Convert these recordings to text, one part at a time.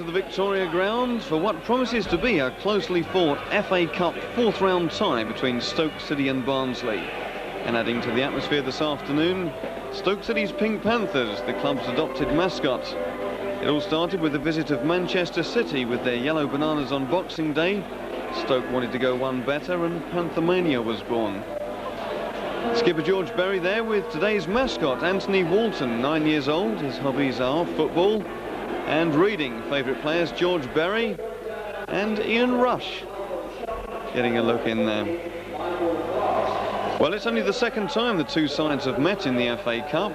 the Victoria ground for what promises to be a closely fought FA Cup fourth round tie between Stoke City and Barnsley. And adding to the atmosphere this afternoon, Stoke City's Pink Panthers, the club's adopted mascot. It all started with the visit of Manchester City with their yellow bananas on Boxing Day. Stoke wanted to go one better and Panthermania was born. Skipper George Berry there with today's mascot, Anthony Walton, 9 years old. His hobbies are football and reading. Favourite players George Berry and Ian Rush. Getting a look in there. Well, it's only the second time the two sides have met in the FA Cup.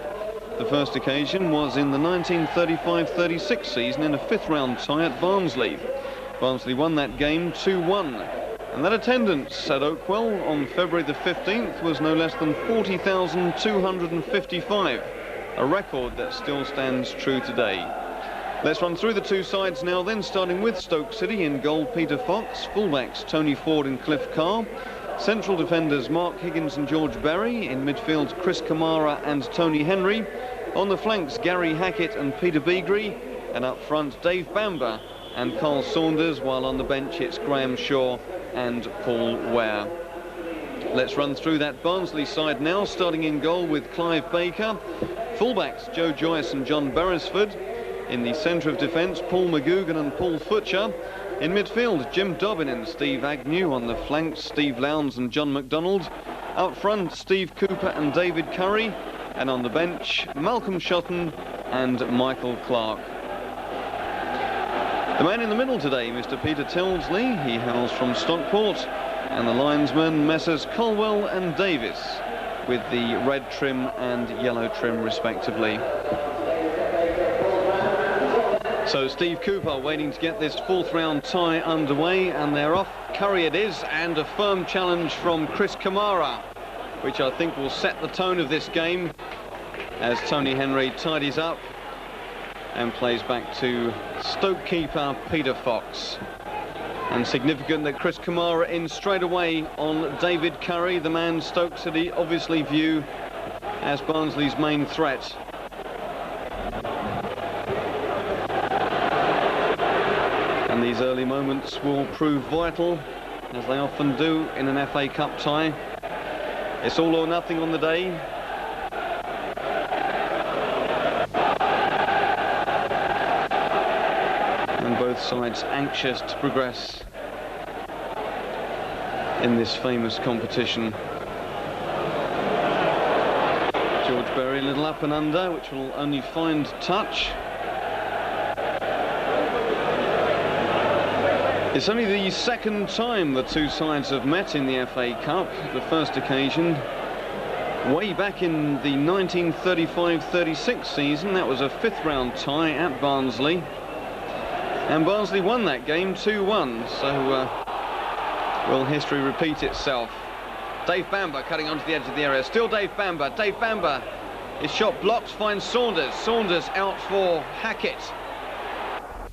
The first occasion was in the 1935-36 season in a fifth round tie at Barnsley. Barnsley won that game 2-1. And that attendance at Oakwell on February the 15th was no less than 40,255, a record that still stands true today. Let's run through the two sides now then, starting with Stoke City. In goal, Peter Fox. Fullbacks, Tony Ford and Cliff Carr. Central defenders, Mark Higgins and George Berry. In midfield, Chris Kamara and Tony Henry. On the flanks, Gary Hackett and Peter Beagrie. And up front, Dave Bamber and Carl Saunders, while on the bench it's Graham Shaw and Paul Ware. Let's run through that Barnsley side now, starting in goal with Clive Baker. Fullbacks, Joe Joyce and John Beresford. In the centre of defence, Paul McGugan and Paul Futcher. In midfield, Jim Dobbin and Steve Agnew. On the flanks, Steve Lowndes and John McDonald. Up front, Steve Cooper and David Curry. And on the bench, Malcolm Shotton and Michael Clark. The man in the middle today, Mr. Peter Tilsley. He hails from Stockport. And the linesmen, Messrs Colwell and Davis, with the red trim and yellow trim respectively. So Steve Cooper waiting to get this fourth round tie underway, and they're off. Curry it is, and a firm challenge from Chris Kamara, which I think will set the tone of this game as Tony Henry tidies up and plays back to Stoke keeper Peter Fox. And significant that Chris Kamara in straight away on David Curry, the man Stoke City obviously view as Barnsley's main threat. And these early moments will prove vital, as they often do in an FA Cup tie. It's all or nothing on the day. And both sides anxious to progress in this famous competition. George Berry a little up and under, which will only find touch. It's only the second time the two sides have met in the FA Cup. The first occasion way back in the 1935-36 season. That was a fifth round tie at Barnsley. And Barnsley won that game 2-1. So will history repeat itself? Dave Bamber cutting onto the edge of the area. Still Dave Bamber. Dave Bamber. His shot blocked, finds Saunders. Saunders out for Hackett.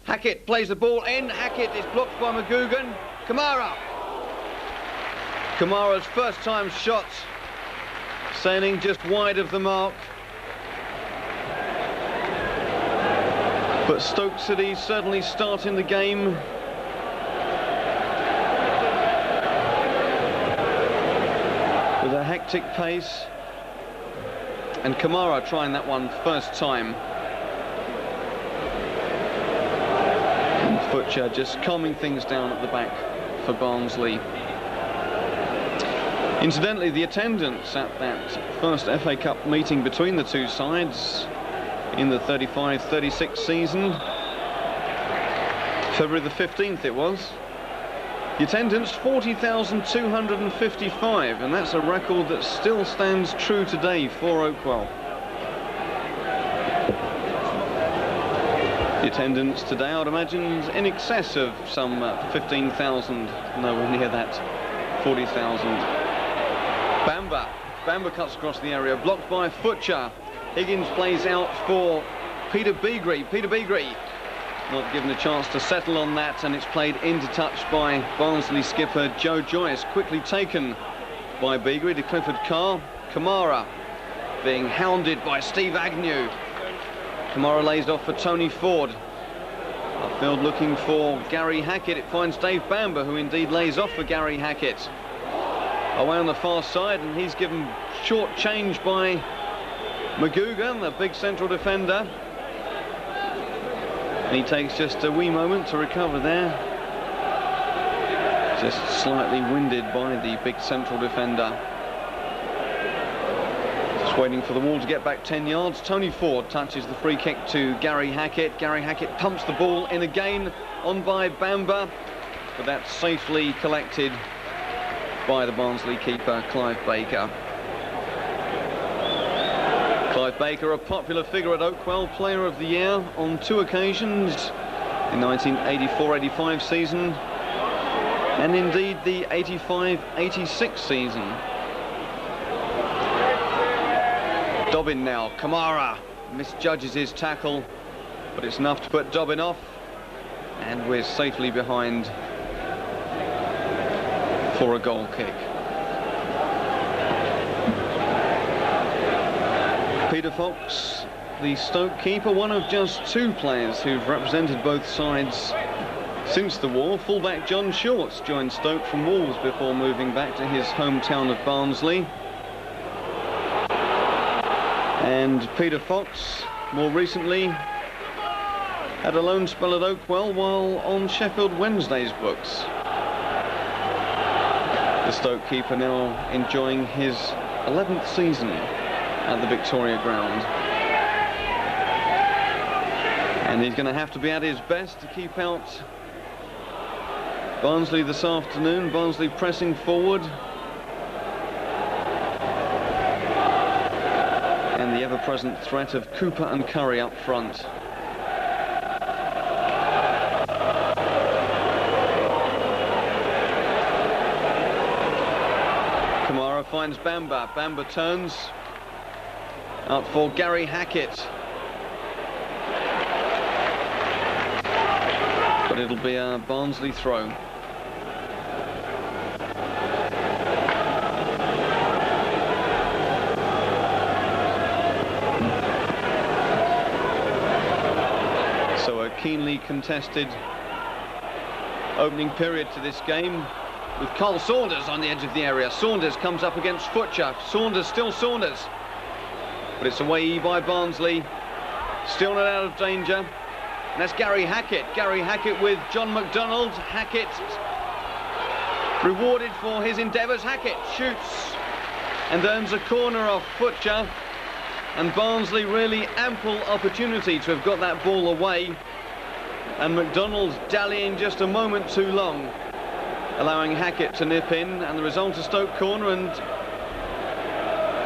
Hackett plays the ball in. Hackett is blocked by McGugan. Kamara. Kamara's first time shot sailing just wide of the mark. But Stoke City certainly starting the game with a hectic pace. And Kamara trying that one first time. Futcher just calming things down at the back for Barnsley. Incidentally, the attendance at that first FA Cup meeting between the two sides in the 35-36 season, February the 15th it was, the attendance 40,255, and that's a record that still stands true today for Oakwell. The attendance today, I would imagine, is in excess of some 15,000, nowhere near that 40,000. Bamber cuts across the area, blocked by Futcher. Higgins plays out for Peter Beagrie. Peter Beagrie not given a chance to settle on that, and it's played into touch by Barnsley skipper Joe Joyce. Quickly taken by Beagrie to Clifford Carr. Kamara being hounded by Steve Agnew. Kamara lays off for Tony Ford. Upfield looking for Gary Hackett. It finds Dave Bamber, who indeed lays off for Gary Hackett. Away on the far side, and he's given short change by McGugan, the big central defender. And he takes just a wee moment to recover there. Just slightly winded by the big central defender. Just waiting for the wall to get back 10 yards. Tony Ford touches the free kick to Gary Hackett. Gary Hackett pumps the ball in again, on by Bamber, but that's safely collected by the Barnsley keeper, Clive Baker. Clive Baker, a popular figure at Oakwell, Player of the Year on 2 occasions, in 1984-85 season, and indeed the 85-86 season. Dobbin now, Kamara misjudges his tackle, but it's enough to put Dobbin off, and we're safely behind for a goal kick. Peter Fox, the Stoke keeper, one of just 2 players who've represented both sides since the war. Fullback John Shorts joined Stoke from Wolves before moving back to his hometown of Barnsley. And Peter Fox, more recently, had a loan spell at Oakwell while on Sheffield Wednesday's books. The Stoke keeper now enjoying his 11th season at the Victoria ground. And he's going to have to be at his best to keep out Barnsley this afternoon. Barnsley pressing forward. And the ever-present threat of Cooper and Curry up front. Kamara finds Bamber. Bamber turns out for Gary Hackett. But it'll be a Barnsley throw. So a keenly contested opening period to this game, with Cole Saunders on the edge of the area. Saunders comes up against Futcher. Saunders, still Saunders. But it's away by Barnsley. Still not out of danger. And that's Gary Hackett. Gary Hackett with John McDonald. Hackett rewarded for his endeavours. Hackett shoots and earns a corner off Futcher. And Barnsley really ample opportunity to have got that ball away. And McDonald dallying just a moment too long, allowing Hackett to nip in, and the result a Stoke corner. And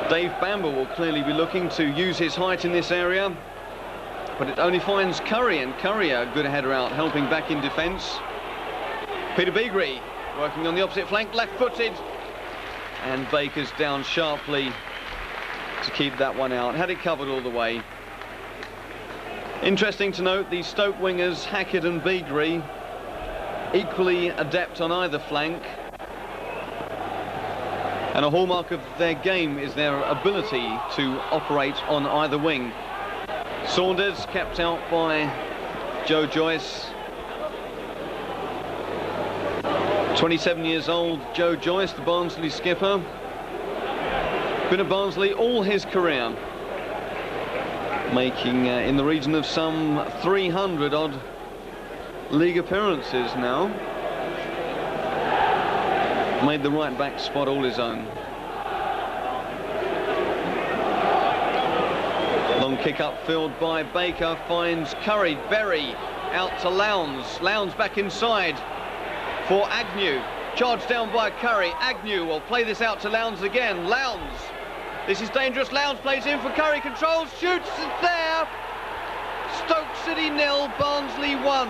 Dave Bamber will clearly be looking to use his height in this area, but it only finds Curry, and Curry, a good header out, helping back in defence. Peter Beagrie working on the opposite flank, left-footed, and Baker's down sharply to keep that one out. Had it covered all the way. Interesting to note, the Stoke wingers, Hackett and Beagrie, equally adept on either flank, and a hallmark of their game is their ability to operate on either wing. Saunders kept out by Joe Joyce. 27 years old, Joe Joyce, the Barnsley skipper. Been at Barnsley all his career, making in the region of some 300 odd league appearances now. Made the right back spot all his own. Long kick upfield by Baker, finds Curry. Berry out to Lowndes. Lowndes back inside for Agnew. Charged down by Curry. Agnew will play this out to Lowndes again. Lowndes. This is dangerous. Lowndes plays in for Curry. Controls, shoots, it's there. Stoke City 0, Barnsley 1.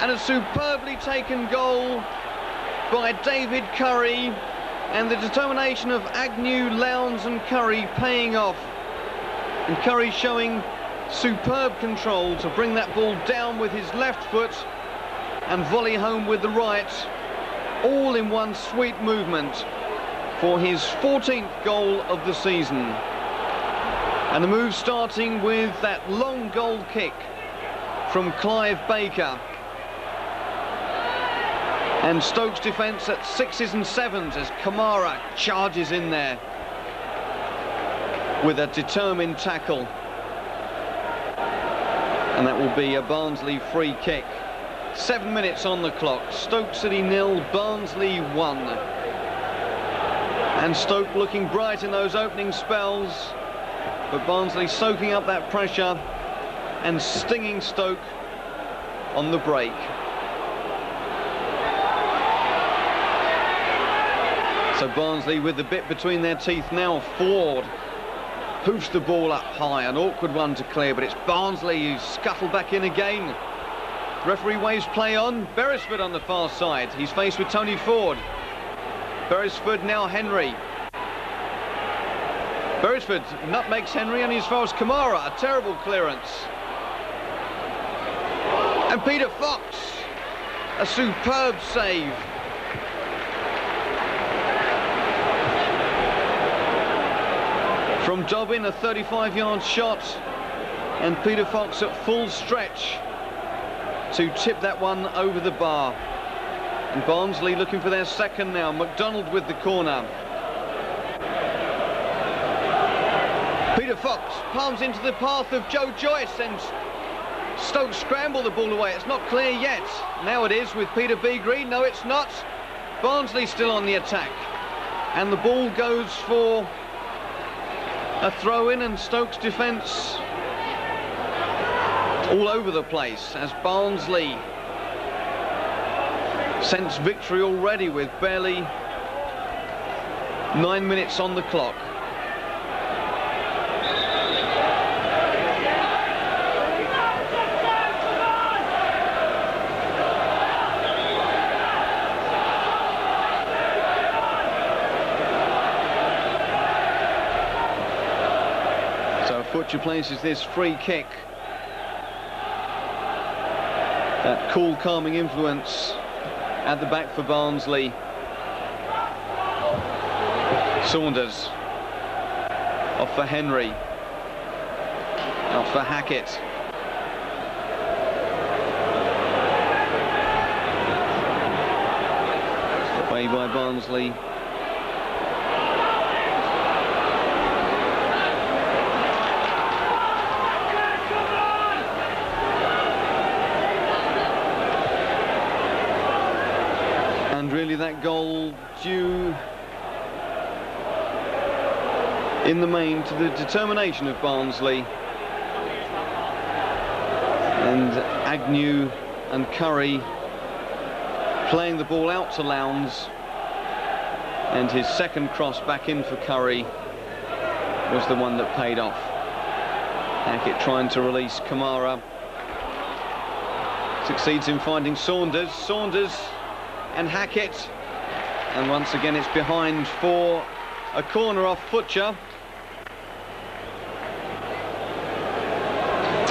And a superbly taken goal by David Curry, and the determination of Agnew, Lowndes and Curry paying off, and Curry showing superb control to bring that ball down with his left foot and volley home with the right, all in one sweet movement for his 14th goal of the season. And the move starting with that long goal kick from Clive Baker. And Stoke's defence at 6s and 7s as Kamara charges in there with a determined tackle. And that will be a Barnsley free kick. 7 minutes on the clock. Stoke City 0, Barnsley 1. And Stoke looking bright in those opening spells, but Barnsley soaking up that pressure and stinging Stoke on the break. So Barnsley with the bit between their teeth now. Ford hoofs the ball up high, an awkward one to clear, but it's Barnsley who's scuttled back in again. Referee waves play on. Beresford on the far side. He's faced with Tony Ford. Beresford now Henry. Beresford nutmegs Henry and he's far as Kamara. A terrible clearance. And Peter Fox, a superb save. From Dobbin, a 35-yard shot, and Peter Fox at full stretch to tip that one over the bar. And Barnsley looking for their second now. McDonald with the corner. Peter Fox palms into the path of Joe Joyce, and Stoke scramble the ball away. It's not clear yet. Now it is with Peter Beagrie. No, it's not. Barnsley still on the attack. And the ball goes for a throw-in, and Stoke's defence all over the place as Barnsley sense victory already with barely 9 minutes on the clock. Butcher places this free kick. That cool, calming influence at the back for Barnsley. Saunders off for Henry, out for Hackett. Away by Barnsley. Really that goal due in the main to the determination of Barnsley, and Agnew and Curry playing the ball out to Lowndes, and his second cross back in for Curry was the one that paid off. Hackett trying to release Kamara, succeeds in finding Saunders and Hackett, and once again it's behind for a corner off Butcher.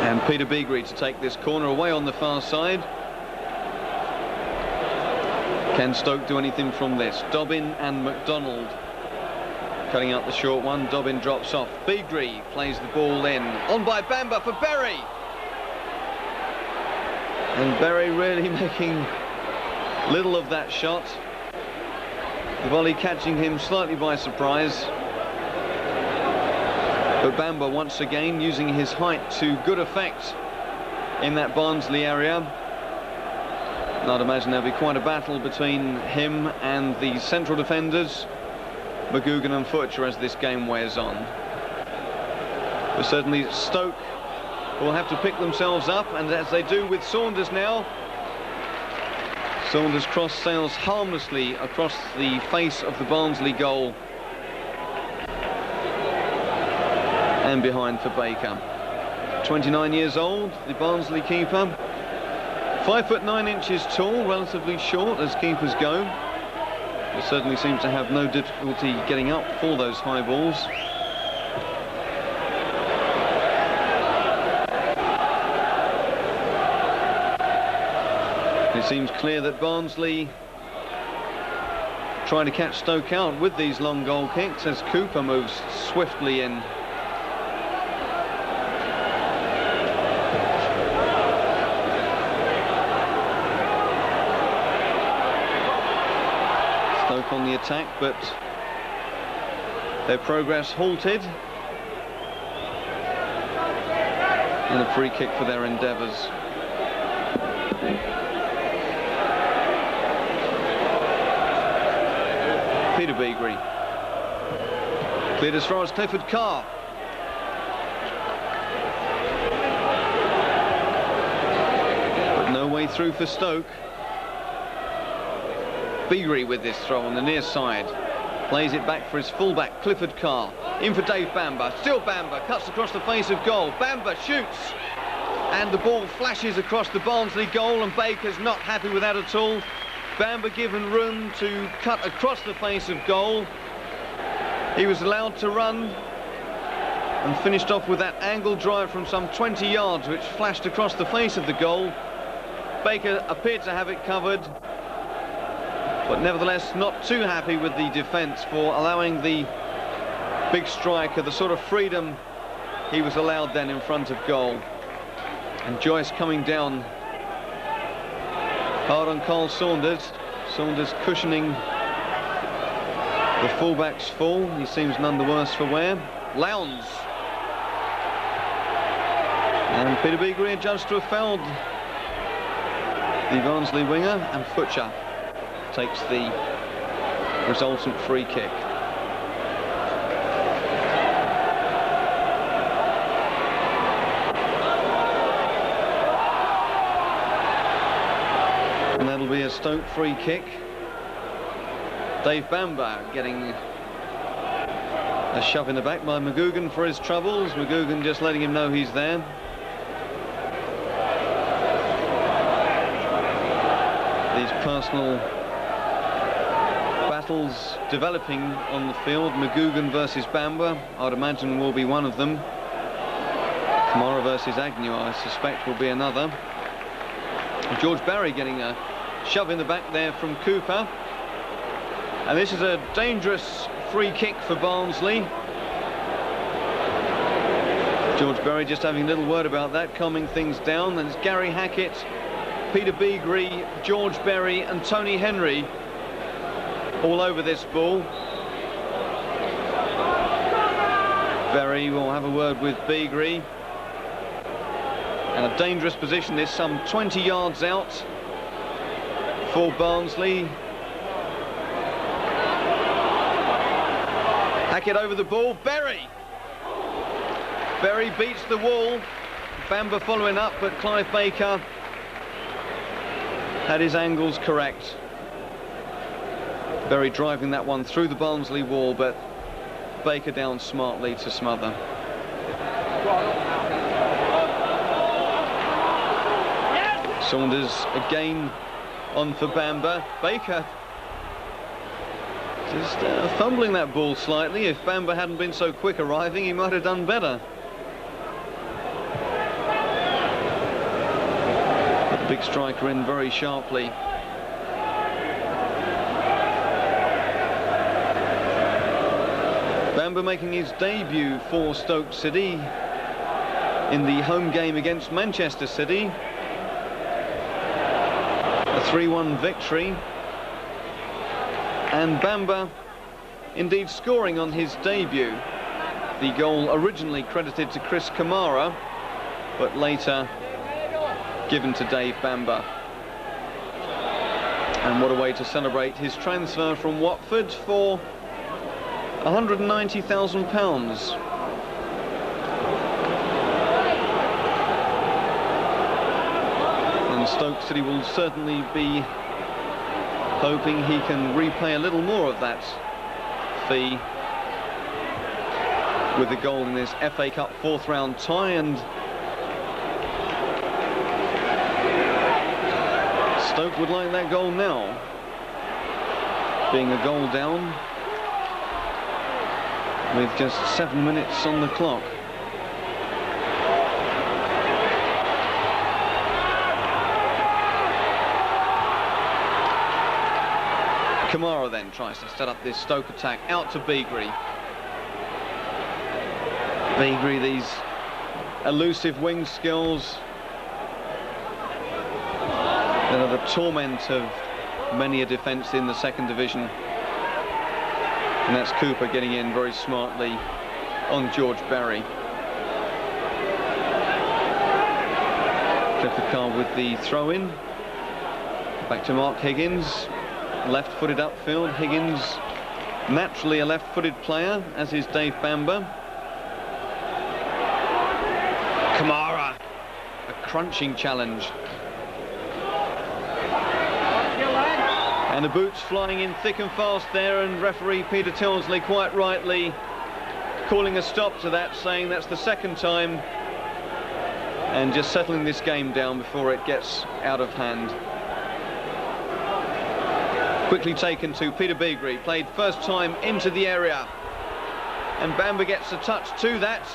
And Peter Beagrie to take this corner away on the far side. Can Stoke do anything from this? Dobbin and McDonald cutting out the short one. Dobbin drops off. Beagrie plays the ball in. On by Bamba for Berry. And Berry really making little of that shot. The volley catching him slightly by surprise. But Bamba once again using his height to good effect in that Barnsley area. And I'd imagine there'll be quite a battle between him and the central defenders, McGugan and Futcher, as this game wears on. But certainly Stoke will have to pick themselves up, and as they do with Saunders now. Saunders' cross sails harmlessly across the face of the Barnsley goal. And behind for Baker. 29 years old, the Barnsley keeper. 5'9" tall, relatively short as keepers go. He certainly seems to have no difficulty getting up for those high balls. It seems clear that Barnsley trying to catch Stoke out with these long goal kicks as Cooper moves swiftly in. Stoke on the attack, but their progress halted. And a free kick for their endeavours. Peter Beagrie. Cleared as far as Clifford Carr. But no way through for Stoke. Beagrie with this throw on the near side. Plays it back for his fullback, Clifford Carr. In for Dave Bamber. Still Bamber. Cuts across the face of goal. Bamber shoots. And the ball flashes across the Barnsley goal, and Baker's not happy with that at all. Bamber given room to cut across the face of goal. He was allowed to run and finished off with that angled drive from some 20 yards, which flashed across the face of the goal. Baker appeared to have it covered, but nevertheless not too happy with the defence for allowing the big striker the sort of freedom he was allowed then in front of goal. And Joyce coming down hard on Carl Saunders. Saunders cushioning the fullback's fall. He seems none the worse for wear. Lowndes. And Peter Beagrie adjudged to have fouled the Barnsley winger, and Futcher takes the resultant free kick. And that'll be a Stoke free kick. Dave Bamber getting a shove in the back by McGugan for his troubles. McGugan just letting him know he's there. These personal battles developing on the field. McGugan versus Bamber, I'd imagine, will be one of them. Kamara versus Agnew, I suspect, will be another. George Barry getting a shove in the back there from Cooper. And this is a dangerous free kick for Barnsley. George Barry just having a little word about that, calming things down. And it's Gary Hackett, Peter Beagrie, George Berry and Tony Henry all over this ball. Berry will have a word with Beagrie. And a dangerous position, this some 20 yards out for Barnsley. Hackett over the ball, Berry! Berry beats the wall. Bamber following up, but Clive Baker had his angles correct. Berry driving that one through the Barnsley wall, but Baker down smartly to smother. Saunders again on for Bamber. Baker just fumbling that ball slightly. If Bamber hadn't been so quick arriving, he might have done better. But the big striker in very sharply. Bamber making his debut for Stoke City in the home game against Manchester City. A 3-1 victory. And Bamber indeed scoring on his debut. The goal originally credited to Chris Kamara, but later given to Dave Bamber. And what a way to celebrate his transfer from Watford for £190,000. And Stoke City will certainly be hoping he can repay a little more of that fee with the goal in this FA Cup fourth round tie. And Stoke would like that goal now, being a goal down with just 7 minutes on the clock. Kamara then tries to set up this Stoke attack out to Beagrie. Beagrie, these elusive wing skills that are the torment of many a defence in the second division. And that's Cooper getting in very smartly on George Berry. Clifford Carr with the throw-in. Back to Mark Higgins. Left-footed upfield. Higgins, naturally a left-footed player, as is Dave Bamber. Kamara, a crunching challenge. And the boots flying in thick and fast there, and referee Peter Tilsley quite rightly calling a stop to that, saying that's the second time, and just settling this game down before it gets out of hand. Quickly taken to Peter Beagrie, played first time into the area, and Bamber gets a touch to that.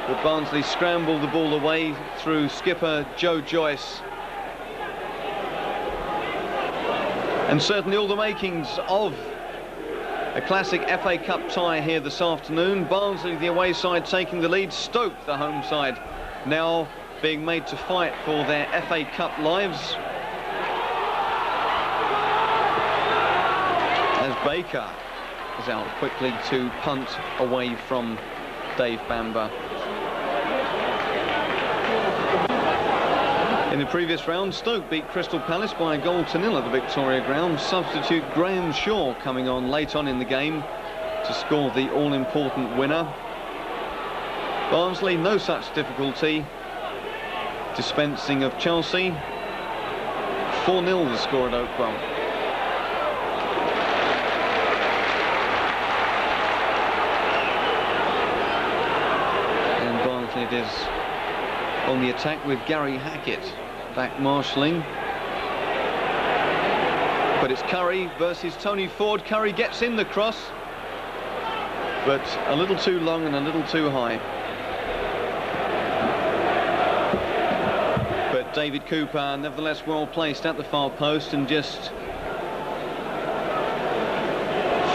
But Barnsley scrambled the ball away through skipper Joe Joyce. And certainly all the makings of a classic FA Cup tie here this afternoon. Barnsley, the away side, taking the lead. Stoke, the home side, now being made to fight for their FA Cup lives. As Baker is out quickly to punt away from Dave Bamber. In the previous round, Stoke beat Crystal Palace by 1-0 at the Victoria Ground. Substitute Graham Shaw coming on late on in the game to score the all-important winner. Barnsley, no such difficulty dispensing of Chelsea. 4-0 the score at Oakwell. And Barnsley it is on the attack with Gary Hackett back marshalling. But it's Curry versus Tony Ford. Curry gets in the cross, but a little too long and a little too high. But David Cooper nevertheless well placed at the far post and just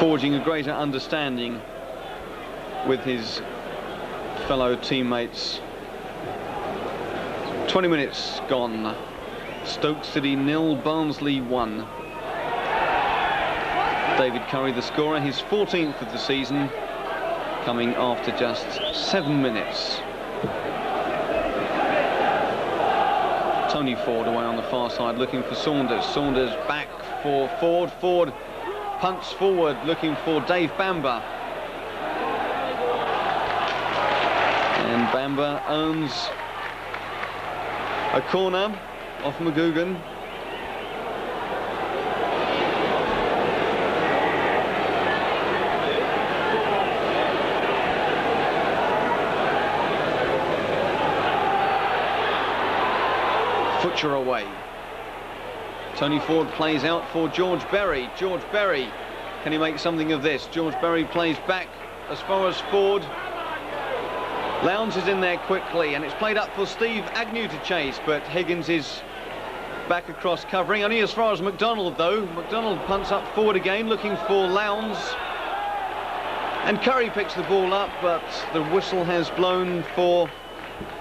forging a greater understanding with his fellow teammates. 20 minutes gone. Stoke City 0, Barnsley 1. David Curry the scorer, his 14th of the season, coming after just 7 minutes. Tony Ford away on the far side looking for Saunders. Saunders back for Ford. Ford punts forward looking for Dave Bamber. And Bamber owns a corner off McGugan. Futcher away. Tony Ford plays out for George Berry. George Berry, can he make something of this? George Berry plays back as far as Ford. Lowndes is in there quickly, and it's played up for Steve Agnew to chase, but Higgins is back across covering, only as far as McDonald though. McDonald punts up forward again looking for Lowndes, and Curry picks the ball up, but the whistle has blown for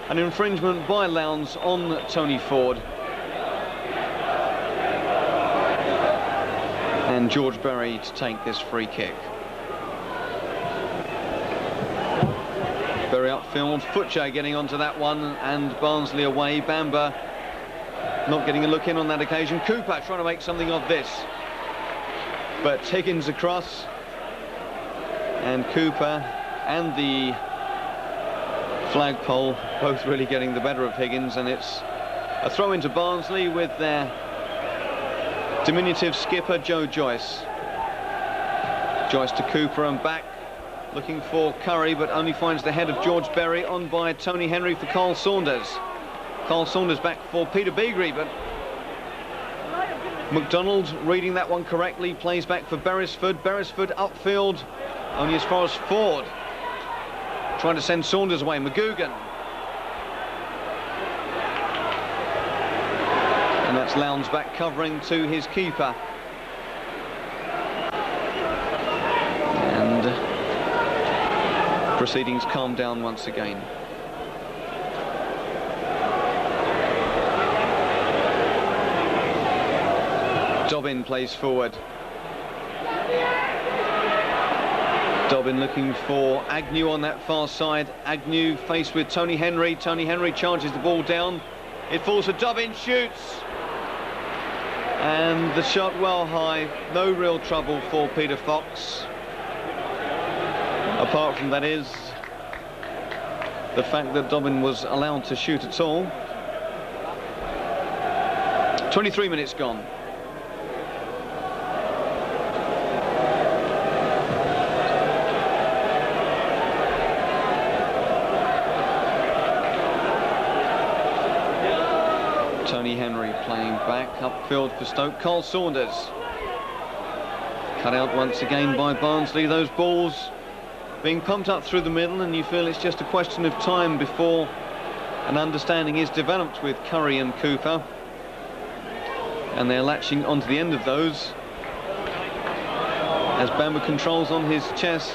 an infringement by Lowndes on Tony Ford. And George Berry to take this free kick. Berry upfield, Futcher getting onto that one, and Barnsley away. Bamber not getting a look in on that occasion. Cooper trying to make something of this, but Higgins across, and Cooper and the flagpole both really getting the better of Higgins, and it's a throw into Barnsley with their diminutive skipper Joe Joyce. Joyce to Cooper and back looking for Curry, but only finds the head of George Berry, on by Tony Henry for Carl Saunders. Carl Saunders back for Peter Beagrie, but McDonald reading that one correctly, plays back for Beresford. Beresford upfield only as far as Ford, trying to send Saunders away. McGugan, and that's Lowndes back covering to his keeper, and proceedings calm down once again. Dobbin plays forward. Dobbin looking for Agnew on that far side. Agnew faced with Tony Henry. Tony Henry charges the ball down. It falls to Dobbin, shoots. And the shot well high. No real trouble for Peter Fox. Apart from that is the fact that Dobbin was allowed to shoot at all. 23 minutes gone. Tony Henry playing back upfield for Stoke. Carl Saunders cut out once again by Barnsley. Those balls being pumped up through the middle, and you feel it's just a question of time before an understanding is developed with Curry and Cooper, and they're latching onto the end of those as Bamber controls on his chest.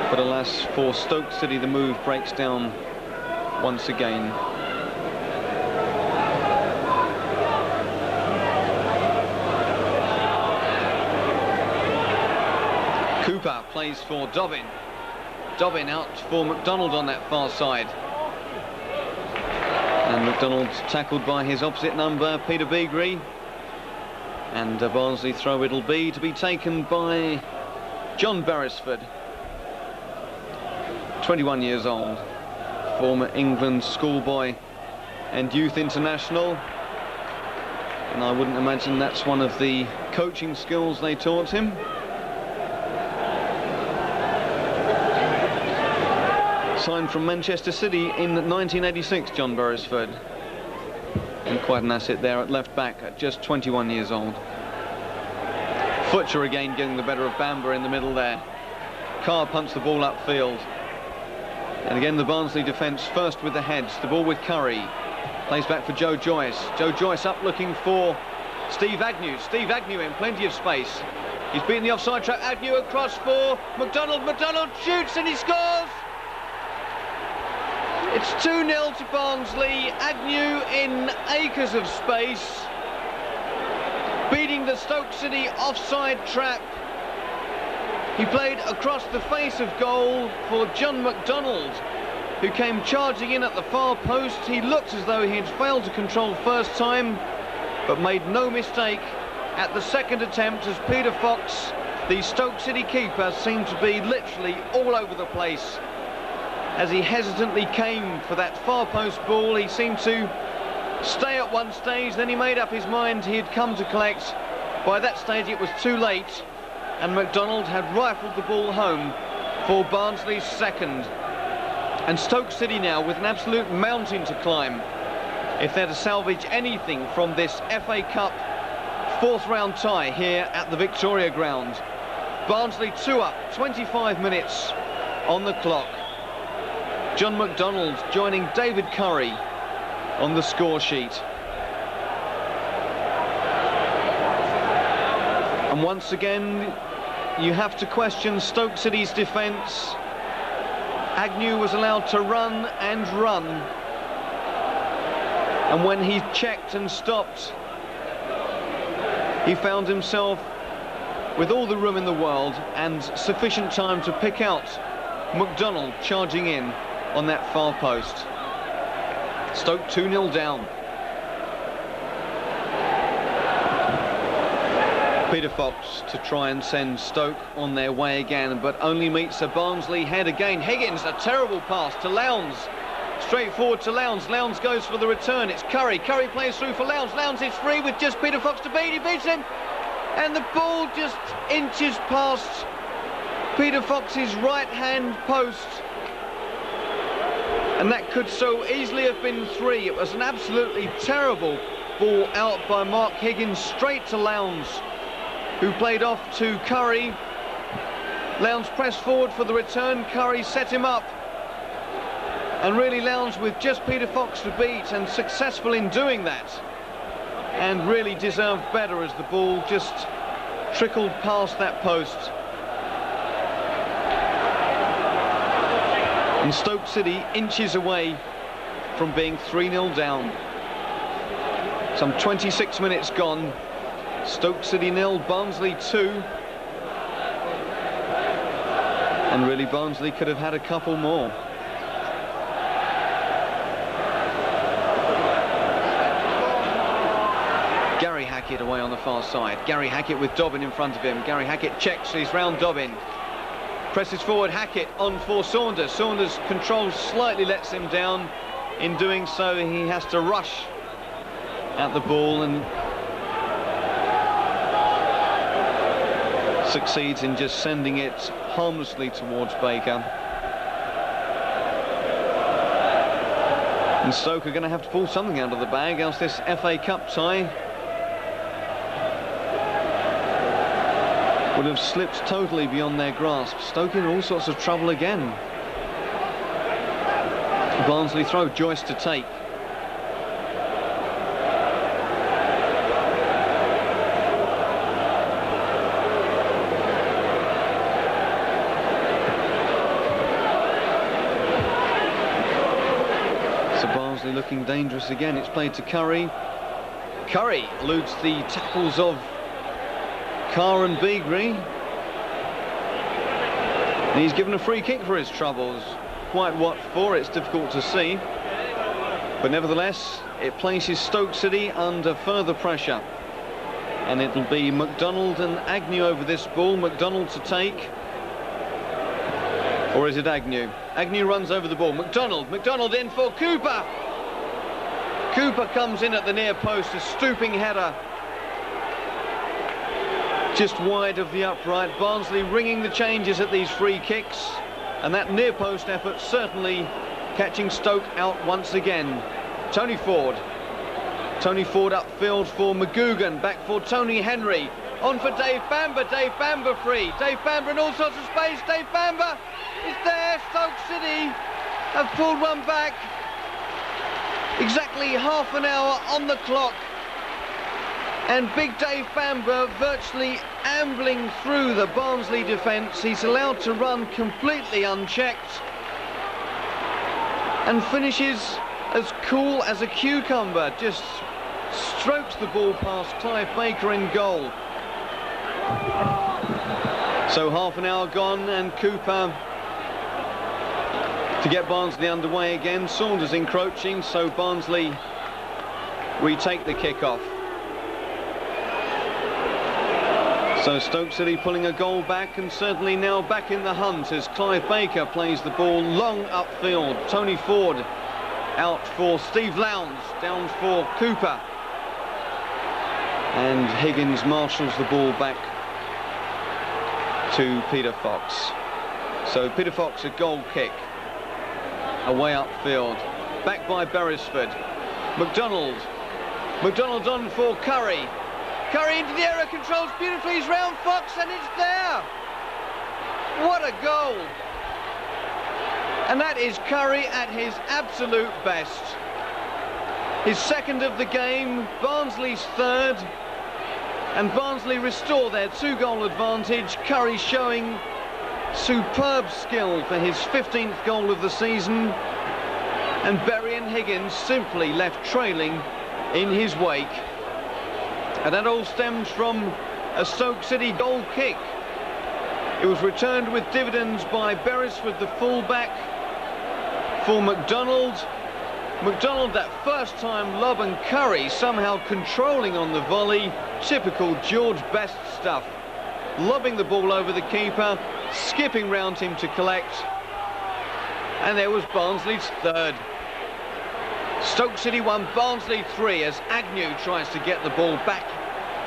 But alas, for Stoke City, the move breaks down once again. Cooper plays for Dobbin. Dobbin out for McDonald on that far side. And McDonald tackled by his opposite number, Peter Beagrie. And a Barnsley throw it'll be, to be taken by John Beresford. 21 years old. Former England schoolboy and youth international. And I wouldn't imagine that's one of the coaching skills they taught him. Signed from Manchester City in 1986, John Beresford. And quite an asset there at left back at just 21 years old. Futcher again getting the better of Bamber in the middle there. Carr punts the ball upfield. And again the Barnsley defence first with the heads. The ball with Curry. Plays back for Joe Joyce. Joe Joyce up looking for Steve Agnew. Steve Agnew in plenty of space. He's beaten the offside trap. Agnew across for McDonald. McDonald shoots and he scores! It's 2-0 to Barnsley. Agnew in acres of space, beating the Stoke City offside trap. He played across the face of goal for John McDonald, who came charging in at the far post. He looked as though he'd failed to control first time, but made no mistake at the second attempt, as Peter Fox, the Stoke City keeper, seemed to be literally all over the place. As he hesitantly came for that far post ball, he seemed to stay at one stage, then he made up his mind he had come to collect. By that stage it was too late, and McDonald had rifled the ball home for Barnsley's second. And Stoke City now with an absolute mountain to climb if they're to salvage anything from this FA Cup fourth round tie here at the Victoria Ground. Barnsley 2 up, 25 minutes on the clock. John McDonald joining David Curry on the score sheet. And once again, you have to question Stoke City's defence. Agnew was allowed to run and run. And when he checked and stopped, he found himself with all the room in the world and sufficient time to pick out McDonald charging in on that far post. Stoke 2-0 down. Peter Fox to try and send Stoke on their way again, but only meets a Barnsley head again. Higgins, a terrible pass to Lowndes. Straight forward to Lowndes. Lowndes goes for the return. It's Curry. Curry plays through for Lowndes. Lowndes is free with just Peter Fox to beat. He beats him. And the ball just inches past Peter Fox's right-hand post. And that could so easily have been 3. It was an absolutely terrible ball out by Mark Higgins, straight to Lowndes, who played off to Curry. Lowndes pressed forward for the return. Curry set him up. And really Lowndes with just Peter Fox to beat, and successful in doing that. And really deserved better as the ball just trickled past that post. And Stoke City inches away from being 3-0 down. Some 26 minutes gone. Stoke City 0, Barnsley 2. And really, Barnsley could have had a couple more. Gary Hackett away on the far side. Gary Hackett with Dobbin in front of him. Gary Hackett checks, he's round Dobbin. Presses forward, Hackett on for Saunders. Saunders controls, slightly lets him down. In doing so, he has to rush at the ball and succeeds in just sending it harmlessly towards Baker. And Stoke are going to have to pull something out of the bag, else this FA Cup tie would have slipped totally beyond their grasp. Stoke in all sorts of trouble again. Barnsley throw, Joyce to take. So Barnsley looking dangerous again. It's played to Curry. Curry eludes the tackles of Carr and Beagrie. And he's given a free kick for his troubles. Quite what for, it's difficult to see. But nevertheless, it places Stoke City under further pressure. And it'll be McDonald and Agnew over this ball. McDonald to take. Or is it Agnew? Agnew runs over the ball. McDonald in for Cooper. Cooper comes in at the near post, a stooping header. Just wide of the upright. Barnsley ringing the changes at these free kicks. And that near post effort certainly catching Stoke out once again. Tony Ford. Tony Ford upfield for McGugan. Back for Tony Henry. On for Dave Bamber. Dave Bamber free. Dave Bamber in all sorts of space. Dave Bamber is there. Stoke City have pulled one back. Exactly half an hour on the clock. And big Dave Bamber virtually ambling through the Barnsley defence. He's allowed to run completely unchecked and finishes as cool as a cucumber. Just strokes the ball past Clive Baker in goal. So half an hour gone and Cooper to get Barnsley underway again. Saunders encroaching, so Barnsley retake the kickoff. So Stoke City pulling a goal back and certainly now back in the hunt as Clive Baker plays the ball long upfield. Tony Ford out for Steve Lowndes, down for Cooper. And Higgins marshals the ball back to Peter Fox. So Peter Fox, a goal kick. Away upfield. Back by Beresford. McDonald. McDonald on for Curry. Curry into the area, controls beautifully, he's round Fox and it's there. What a goal. And that is Curry at his absolute best. His second of the game, Barnsley's third. And Barnsley restore their 2-goal advantage. Curry showing superb skill for his 15th goal of the season. And Berry and Higgins simply left trailing in his wake. And that all stems from a Stoke City goal kick. It was returned with dividends by Beresford, the fullback, for McDonald. McDonald, that first time lob, and Curry somehow controlling on the volley. Typical George Best stuff. Lobbing the ball over the keeper, skipping round him to collect. And there was Barnsley's third. Stoke City 1, Barnsley 3 as Agnew tries to get the ball back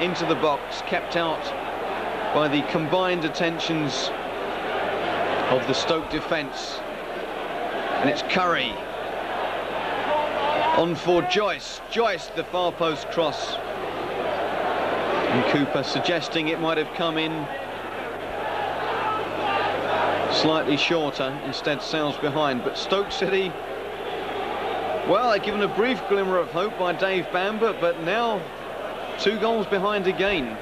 into the box, kept out by the combined attentions of the Stoke defence. And it's Curry on for Joyce. Joyce, the far post cross. And Cooper suggesting it might have come in slightly shorter, instead sails behind. But Stoke City, well, they're given a brief glimmer of hope by Dave Bamber, but now 2 goals behind again.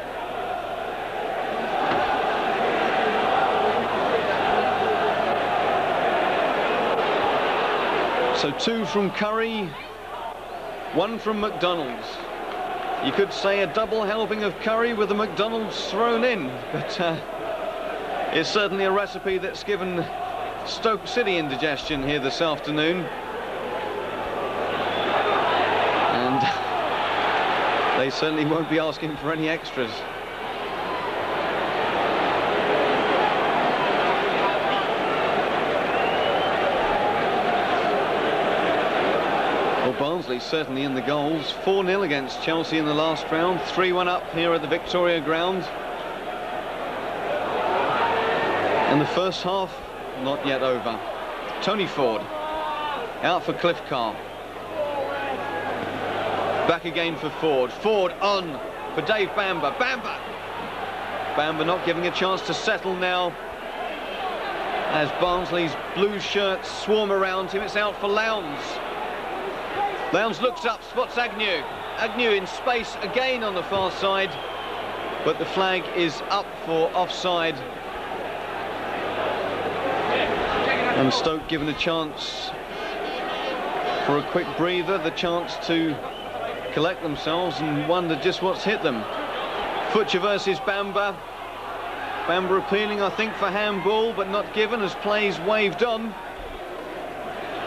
So 2 from Curry, 1 from McDonald's. You could say a double helping of Curry with the McDonald's thrown in, but is certainly a recipe that's given Stoke City indigestion here this afternoon. And they certainly won't be asking for any extras. Well, Barnsley certainly in the goals. 4-0 against Chelsea in the last round. 3-1 up here at the Victoria Ground. And the first half not yet over. Tony Ford out for Cliff Carr. Back again for Ford. Ford on for Dave Bamber. Bamber not giving a chance to settle now as Barnsley's blue shirts swarm around him. It's out for Lowndes. Lowndes looks up, spots Agnew. Agnew in space again on the far side, but the flag is up for offside. And Stoke given a chance for a quick breather, the chance to collect themselves and wonder just what's hit them. Futcher versus Bamber. Bamber appealing, I think, for handball, but not given as play's waved on.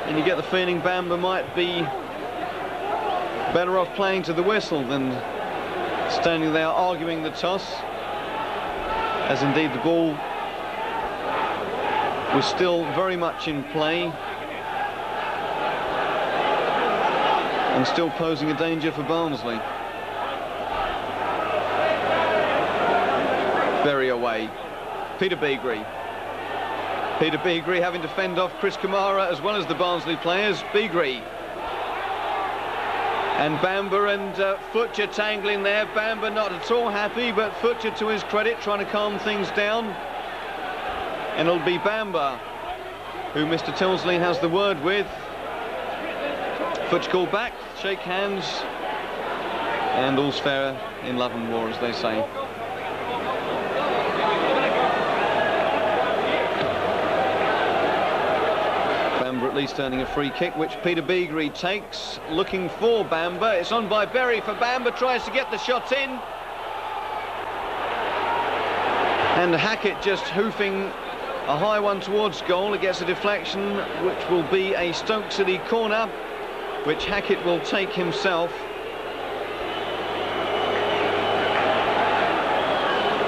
And you get the feeling Bamber might be better off playing to the whistle than standing there arguing the toss, as indeed the ball was still very much in play and still posing a danger for Barnsley. Very away. Peter Beagrie. Peter Beagrie having to fend off Chris Kamara as well as the Barnsley players. Beagrie. And Bamber and Futcher tangling there. Bamber not at all happy, but Futcher, to his credit, trying to calm things down. And it'll be Bamber who Mr. Tilsley has the word with. Futcher called back, shake hands, and all's fair in love and war, as they say. Bamber at least earning a free kick, which Peter Beagrie takes, looking for Bamber. It's on by Berry for Bamber, tries to get the shot in. And Hackett just hoofing a high one towards goal. It gets a deflection, which will be a Stoke City corner, which Hackett will take himself.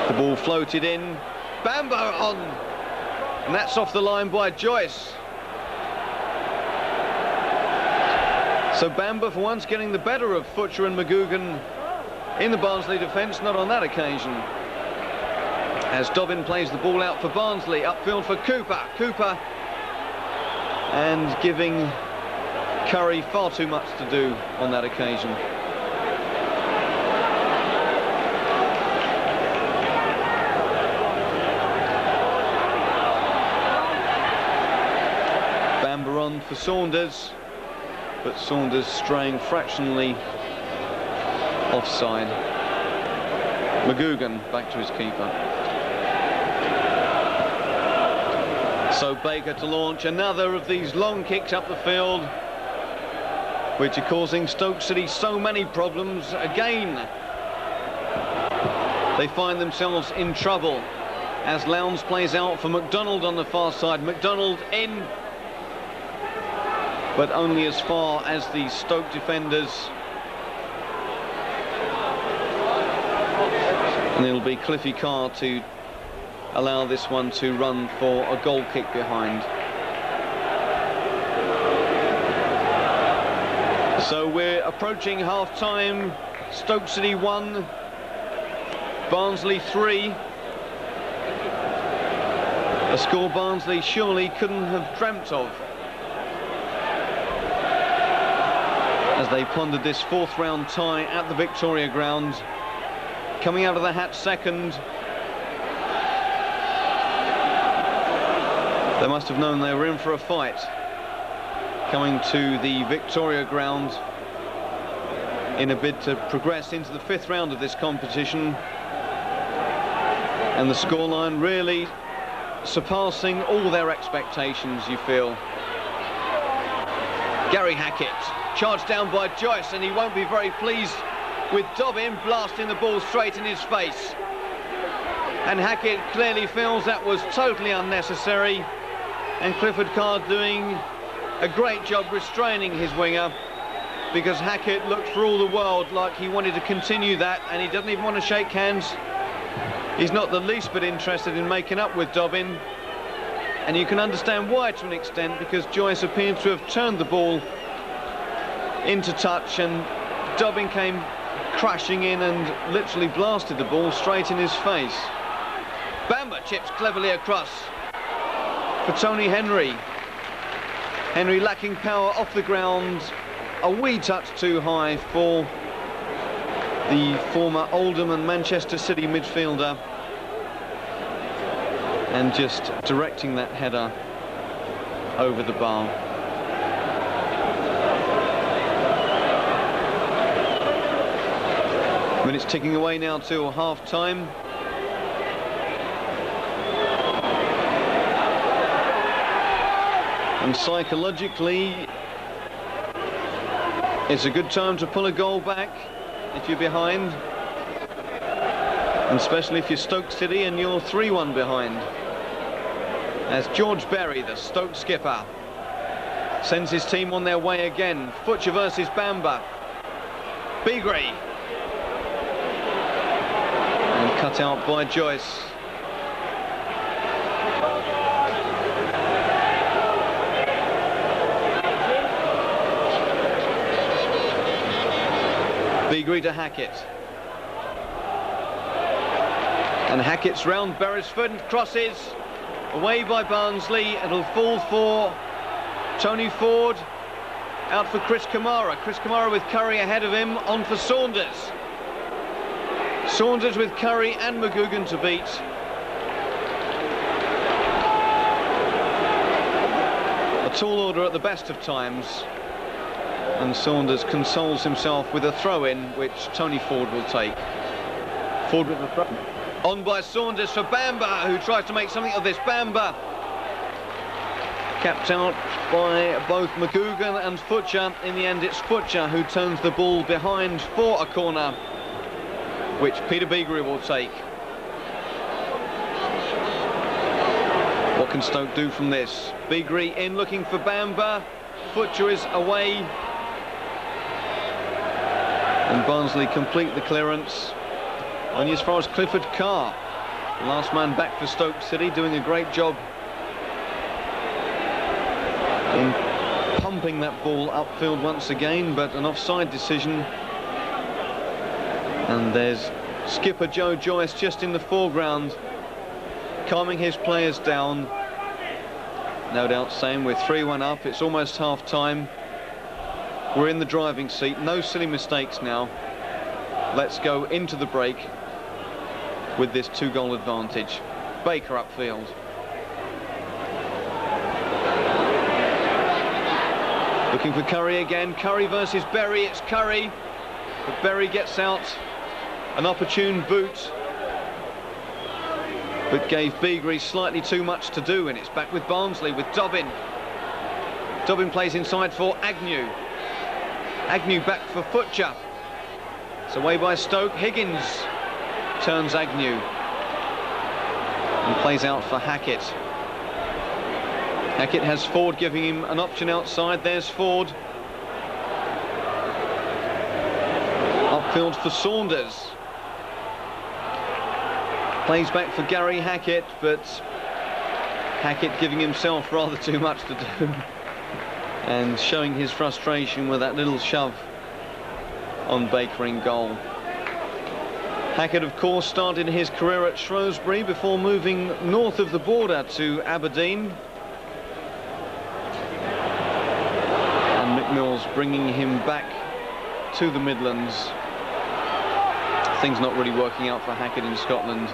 The ball floated in. Bamber on. And that's off the line by Joyce. So Bamber for once getting the better of Futcher and McGugan in the Barnsley defence, not on that occasion. As Dobbin plays the ball out for Barnsley, upfield for Cooper, and giving Curry far too much to do on that occasion. Bamber on for Saunders, but Saunders straying fractionally offside. McGugan back to his keeper. So Baker to launch another of these long kicks up the field, which are causing Stoke City so many problems. Again, they find themselves in trouble as Lowndes plays out for McDonald on the far side. McDonald in, but only as far as the Stoke defenders. And it'll be Cliffy Carr to allow this one to run for a goal kick behind. So we're approaching half-time. Stoke City 1, Barnsley 3. A score Barnsley surely couldn't have dreamt of, as they pondered this fourth round tie at the Victoria Ground. Coming out of the hat second, they must have known they were in for a fight coming to the Victoria Ground in a bid to progress into the fifth round of this competition. And the scoreline really surpassing all their expectations, you feel. Gary Hackett charged down by Joyce, and he won't be very pleased with Dobbin blasting the ball straight in his face. And Hackett clearly feels that was totally unnecessary, and Clifford Carr doing a great job restraining his winger, because Hackett looked for all the world like he wanted to continue that, and he doesn't even want to shake hands. He's not the least bit interested in making up with Dobbin, and you can understand why to an extent, because Joyce appeared to have turned the ball into touch, and Dobbin came crashing in and literally blasted the ball straight in his face. Bamber chips cleverly across for Tony Henry. Henry lacking power off the ground, a wee touch too high for the former Oldham and Manchester City midfielder, and just directing that header over the bar. Minutes ticking away now till half-time. And psychologically, it's a good time to pull a goal back if you're behind, and especially if you're Stoke City and you're 3-1 behind. As George Berry, the Stoke skipper, sends his team on their way again. Futcher versus Bamber. Beagrie. And cut out by Joyce. Beagrie to Hackett. And Hackett's round Beresford and crosses away by Barnsley. It'll fall for Tony Ford. Out for Chris Kamara. Chris Kamara with Curry ahead of him. On for Saunders. Saunders with Curry and McGugan to beat. A tall order at the best of times. And Saunders consoles himself with a throw-in, which Tony Ford will take. Ford with the throw. On by Saunders for Bamber, who tries to make something of this. Bamber capped out by both McGugan and Futcher. In the end, it's Futcher who turns the ball behind for a corner, which Peter Beagrie will take. What can Stoke do from this? Beagrie in looking for Bamber. Futcher is away. And Barnsley complete the clearance. Only as far as Clifford Carr, the last man back for Stoke City, doing a great job in pumping that ball upfield once again, but an offside decision. And there's skipper Joe Joyce just in the foreground, calming his players down. No doubt saying we're 3-1 up, it's almost half-time. We're in the driving seat, no silly mistakes now. Let's go into the break with this 2-goal advantage. Baker upfield. Looking for Curry again. Curry versus Berry. It's Curry, but Berry gets out an opportune boot, but gave Beagrie slightly too much to do, and it's back with Barnsley with Dobbin. Dobbin plays inside for Agnew. Agnew back for Futcher. It's away by Stoke. Higgins turns Agnew and plays out for Hackett. Hackett has Ford giving him an option outside. There's Ford. Upfield for Saunders. Plays back for Gary Hackett, but Hackett giving himself rather too much to do and showing his frustration with that little shove on Baker in goal. Hackett, of course, started his career at Shrewsbury before moving north of the border to Aberdeen. And McMills bringing him back to the Midlands. Things not really working out for Hackett in Scotland.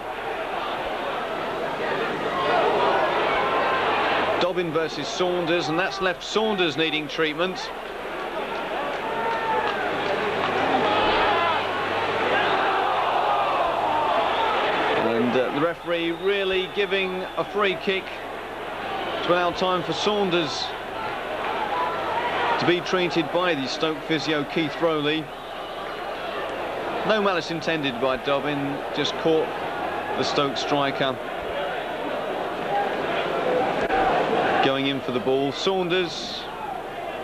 Dobbin versus Saunders, and that's left Saunders needing treatment. And the referee really giving a free kick to allow time for Saunders to be treated by the Stoke physio Keith Rowley. No malice intended by Dobbin, just caught the Stoke striker. Going in for the ball. Saunders,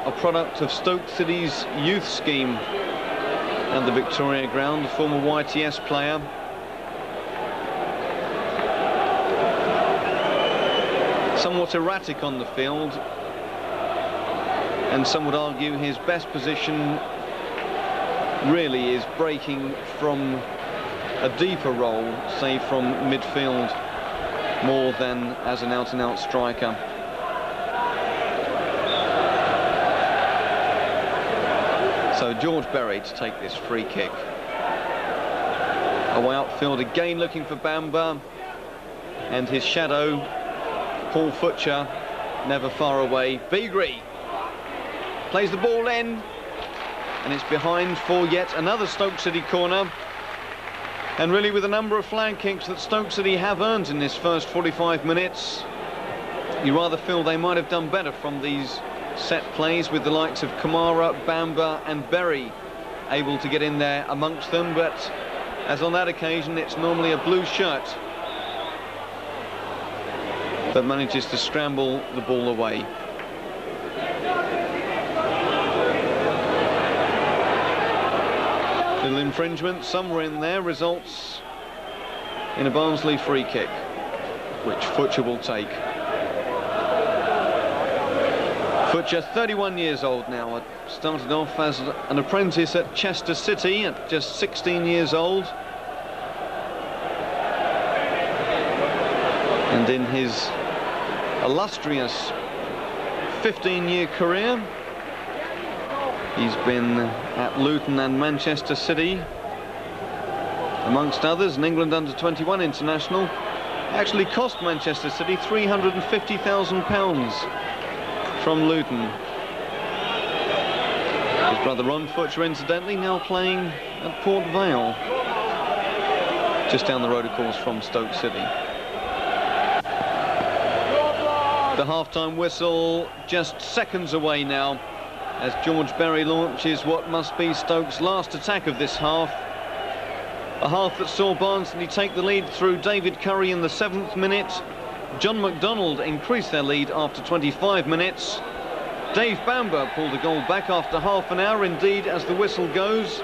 a product of Stoke City's youth scheme at the Victoria Ground, a former YTS player. Somewhat erratic on the field, and some would argue his best position really is breaking from a deeper role, say from midfield, more than as an out-and-out striker. So George Berry to take this free kick. Away outfield again, looking for Bamba, and his shadow, Paul Futcher, never far away. Beagrie plays the ball in, and it's behind for yet another Stoke City corner. And really, with a number of flag kicks that Stoke City have earned in this first 45 minutes, you rather feel they might have done better from these set plays, with the likes of Kamara, Bamba and Berry able to get in there amongst them. But as on that occasion, it's normally a blue shirt that manages to scramble the ball away. Little infringement somewhere in there results in a Barnsley free kick, which Futcher will take. Futcher, 31 years old now, started off as an apprentice at Chester City at just 16 years old. And in his illustrious 15-year career, he's been at Luton and Manchester City, amongst others, an England under-21 international. Actually cost Manchester City £350,000 from Luton. His brother Ron Futcher, incidentally, now playing at Port Vale, just down the road, of course, from Stoke City. The half-time whistle just seconds away now, as George Berry launches what must be Stoke's last attack of this half. A half that saw Barnsley take the lead through David Curry in the 7th minute. John McDonald increased their lead after 25 minutes. Dave Bamba pulled a goal back after half an hour, indeed, as the whistle goes.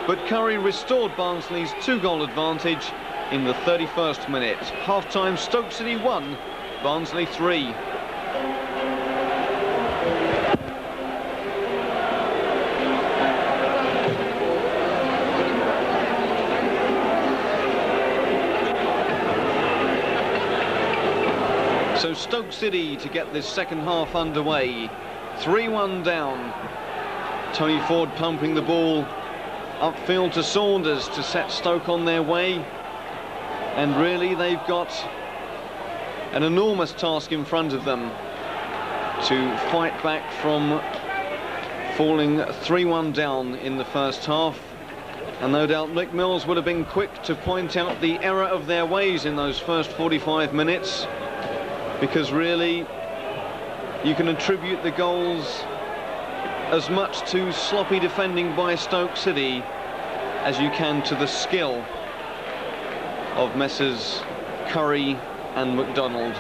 But Curry restored Barnsley's 2-goal advantage in the 31st minute. Half-time, Stoke City 1, Barnsley 3. So Stoke City to get this second half underway. 3-1 down. Tony Ford pumping the ball upfield to Saunders to set Stoke on their way. And really, they've got an enormous task in front of them to fight back from falling 3-1 down in the first half. And no doubt Mick Mills would have been quick to point out the error of their ways in those first 45 minutes. Because really, you can attribute the goals as much to sloppy defending by Stoke City as you can to the skill of Messrs Curry and McDonald.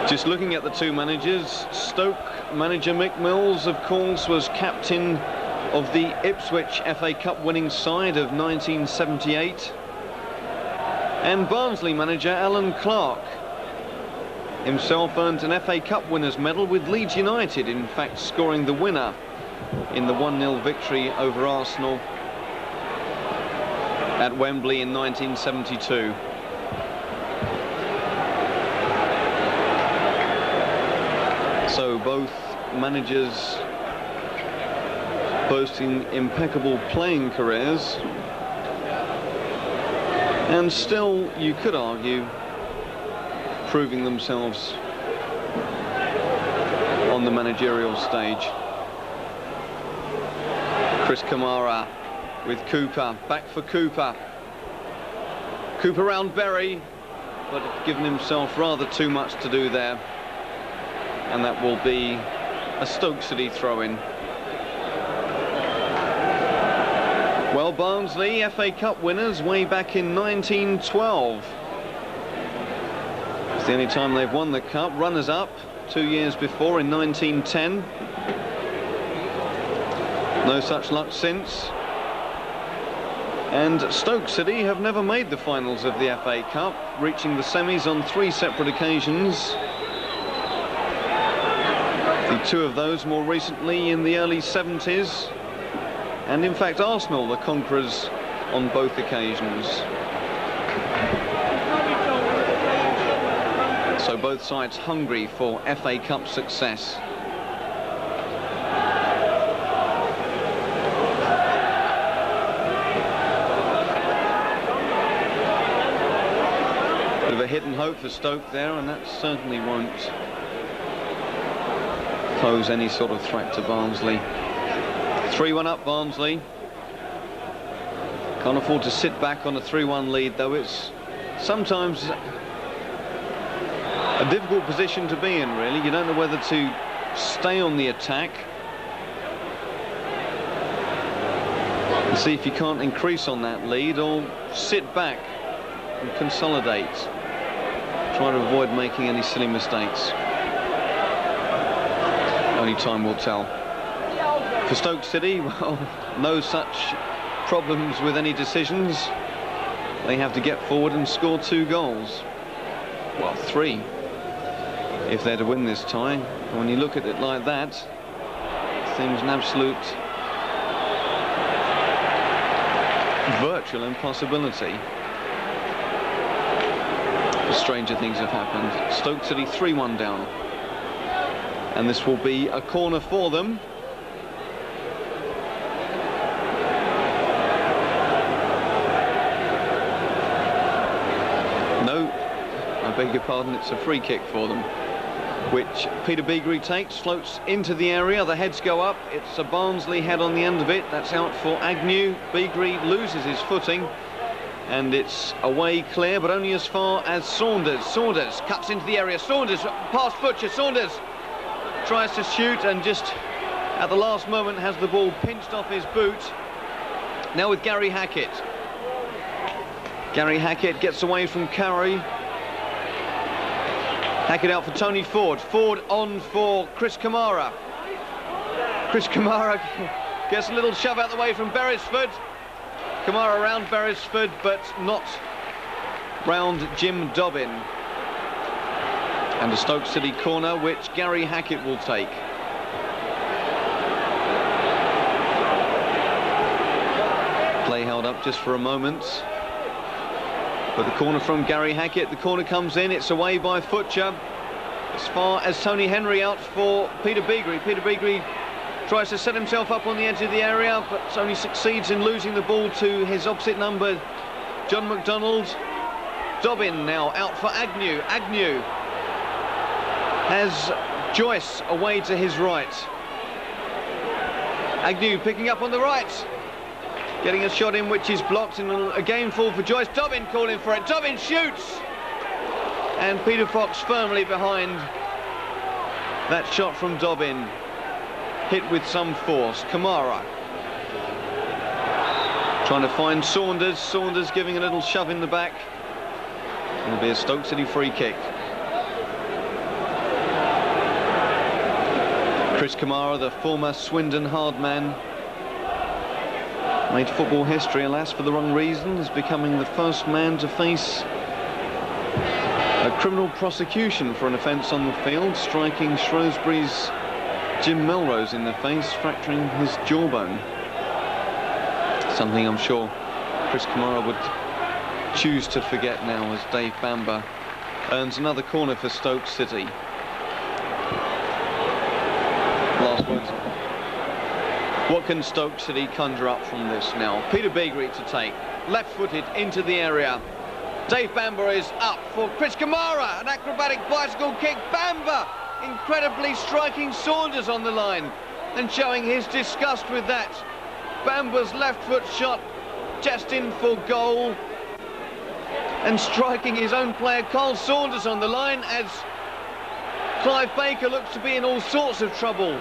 Just looking at the two managers, Stoke manager Mick Mills, of course, was captain of the Ipswich FA Cup winning side of 1978. And Barnsley manager Alan Clark himself earned an FA Cup winners medal with Leeds United, in fact scoring the winner in the 1-0 victory over Arsenal at Wembley in 1972. So both managers boasting impeccable playing careers, and still, you could argue, proving themselves on the managerial stage. Chris Kamara with Cooper, back for Cooper. Cooper round Berry, but given himself rather too much to do there. And that will be a Stoke City throw-in. Well, Barnsley, FA Cup winners way back in 1912. It's the only time they've won the cup. Runners-up 2 years before in 1910. No such luck since. And Stoke City have never made the finals of the FA Cup, reaching the semis on 3 separate occasions. The 2 of those more recently in the early 70s. And in fact, Arsenal, the conquerors on both occasions. So both sides hungry for FA Cup success. Bit of a hit and hope for Stoke there, and that certainly won't pose any sort of threat to Barnsley. 3-1 up Barnsley. Can't afford to sit back on a 3-1 lead, though. It's sometimes a difficult position to be in, really. You don't know whether to stay on the attack and see if you can't increase on that lead, or sit back and consolidate, try to avoid making any silly mistakes. Only time will tell. For Stoke City, well, no such problems with any decisions. They have to get forward and score 2 goals. Well, 3, if they're to win this tie. When you look at it like that, it seems an absolute virtual impossibility. But stranger things have happened. Stoke City 3-1 down. And this will be a corner for them. I beg your pardon, it's a free kick for them, which Peter Beagrie takes, floats into the area, the heads go up, it's a Barnsley head on the end of it, that's out for Agnew. Beagrie loses his footing, and it's away clear, but only as far as Saunders. Saunders cuts into the area, Saunders past Butcher, Saunders tries to shoot and just at the last moment has the ball pinched off his boot. Now with Gary Hackett. Gary Hackett gets away from Curry. Hackett out for Tony Ford. Ford on for Chris Kamara. Chris Kamara gets a little shove out the way from Beresford. Kamara around Beresford, but not round Jim Dobbin. And a Stoke City corner, which Gary Hackett will take. Play held up just for a moment. But the corner from Gary Hackett, the corner comes in, it's away by Futcher. As far as Tony Henry out for Peter Beagrie. Peter Beagrie tries to set himself up on the edge of the area, but only succeeds in losing the ball to his opposite number, John McDonald. Dobbin now out for Agnew. Agnew has Joyce away to his right. Agnew picking up on the right. Getting a shot in which is blocked, and a game fall for Joyce. Dobbin calling for it. Dobbin shoots! And Peter Fox firmly behind that shot from Dobbin. Hit with some force. Kamara trying to find Saunders. Saunders giving a little shove in the back. It'll be a Stoke City free kick. Chris Kamara, the former Swindon hard man, made football history, alas, for the wrong reasons, becoming the first man to face a criminal prosecution for an offence on the field, striking Shrewsbury's Jim Melrose in the face, fracturing his jawbone. Something I'm sure Chris Kamara would choose to forget now, as Dave Bamber earns another corner for Stoke City. Last words. What can Stoke City conjure up from this now? Peter Beagrie to take, left-footed into the area. Dave Bamber is up for Chris Kamara, an acrobatic bicycle kick. Bamber incredibly striking Saunders on the line and showing his disgust with that. Bamber's left foot shot just in for goal, and striking his own player Carl Saunders on the line as Clive Baker looks to be in all sorts of trouble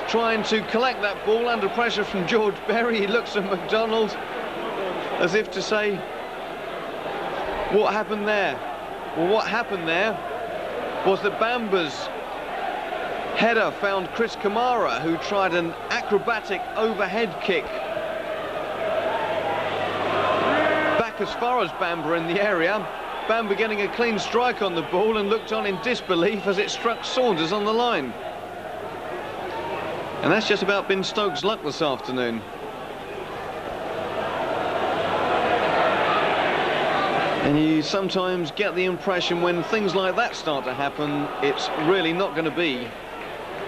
trying to collect that ball under pressure from George Berry. He looks at MacDonald as if to say, what happened there? Well, what happened there was that Bamba's header found Chris Kamara, who tried an acrobatic overhead kick back as far as Bamba in the area. Bamba getting a clean strike on the ball and looked on in disbelief as it struck Saunders on the line. And that's just about been Stoke's luck this afternoon. And you sometimes get the impression when things like that start to happen, it's really not going to be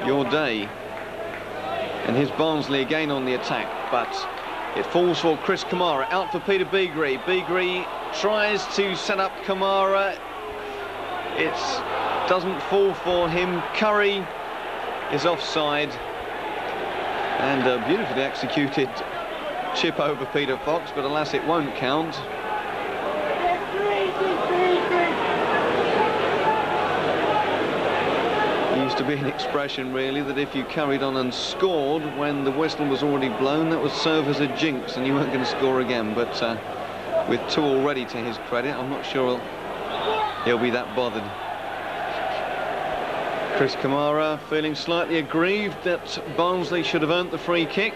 your day. And here's Barnsley again on the attack, but it falls for Chris Kamara, out for Peter Beagrie. Beagrie tries to set up Kamara. It doesn't fall for him. Curry is offside. And a beautifully executed chip over Peter Fox, but alas, it won't count. It used to be an expression, really, that if you carried on and scored when the whistle was already blown, that would serve as a jinx and you weren't going to score again. But with 2 already to his credit, I'm not sure he'll be that bothered. Chris Kamara feeling slightly aggrieved that Barnsley should have earned the free kick.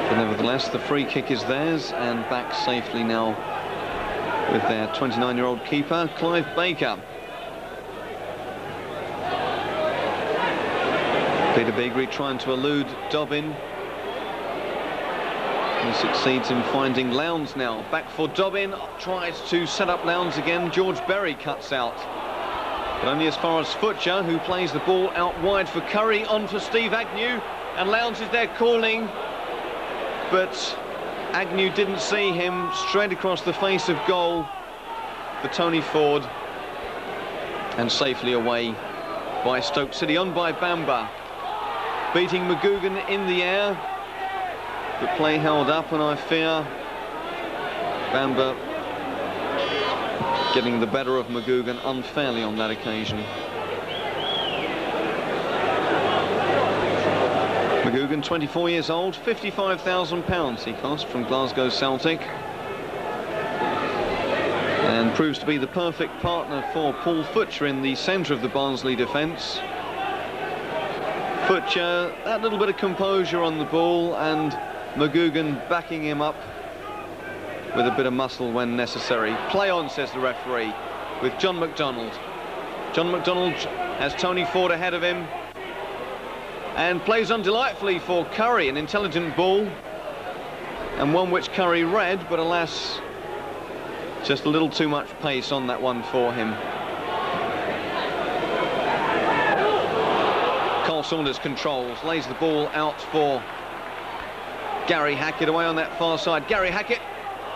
But nevertheless, the free kick is theirs, and back safely now with their 29-year-old keeper, Clive Baker. Peter Beagrie trying to elude Dobbin. He succeeds in finding Lowndes now. Back for Dobbin, tries to set up Lowndes again. George Berry cuts out. But only as far as Futcher, who plays the ball out wide for Curry, on for Steve Agnew. And Lowndes is there calling. But Agnew didn't see him. Straight across the face of goal for Tony Ford. And safely away by Stoke City, on by Bamba. Beating McGugan in the air. The play held up, and I fear Bamba getting the better of McGugan unfairly on that occasion. McGugan, 24 years old, £55,000 he cost from Glasgow Celtic, and proves to be the perfect partner for Paul Futcher in the centre of the Barnsley defence. Futcher, that little bit of composure on the ball, and McGugan backing him up with a bit of muscle when necessary. Play on, says the referee, with John McDonald. John McDonald has Tony Ford ahead of him and plays on delightfully for Curry, an intelligent ball, and one which Curry read, but alas, just a little too much pace on that one for him. Carl Saunders controls, lays the ball out for Gary Hackett away on that far side. Gary Hackett,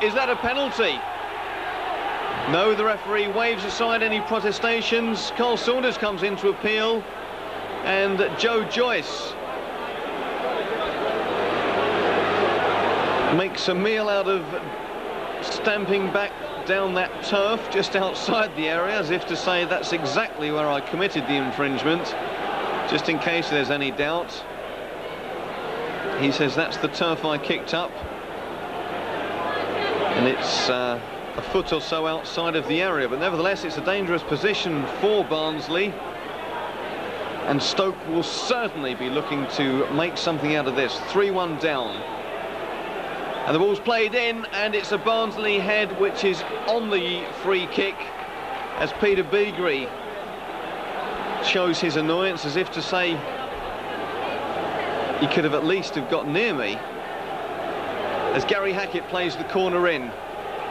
is that a penalty? No, the referee waves aside any protestations. Carl Saunders comes in to appeal, and Joe Joyce makes a meal out of stamping back down that turf just outside the area, as if to say that's exactly where I committed the infringement, just in case there's any doubt. He says that's the turf I kicked up, and it's a foot or so outside of the area, but nevertheless it's a dangerous position for Barnsley, and Stoke will certainly be looking to make something out of this. 3-1 down, and the ball's played in, and it's a Barnsley head which is on the free kick, as Peter Beagrie shows his annoyance, as if to say he could have at least have got near me, as Gary Hackett plays the corner in.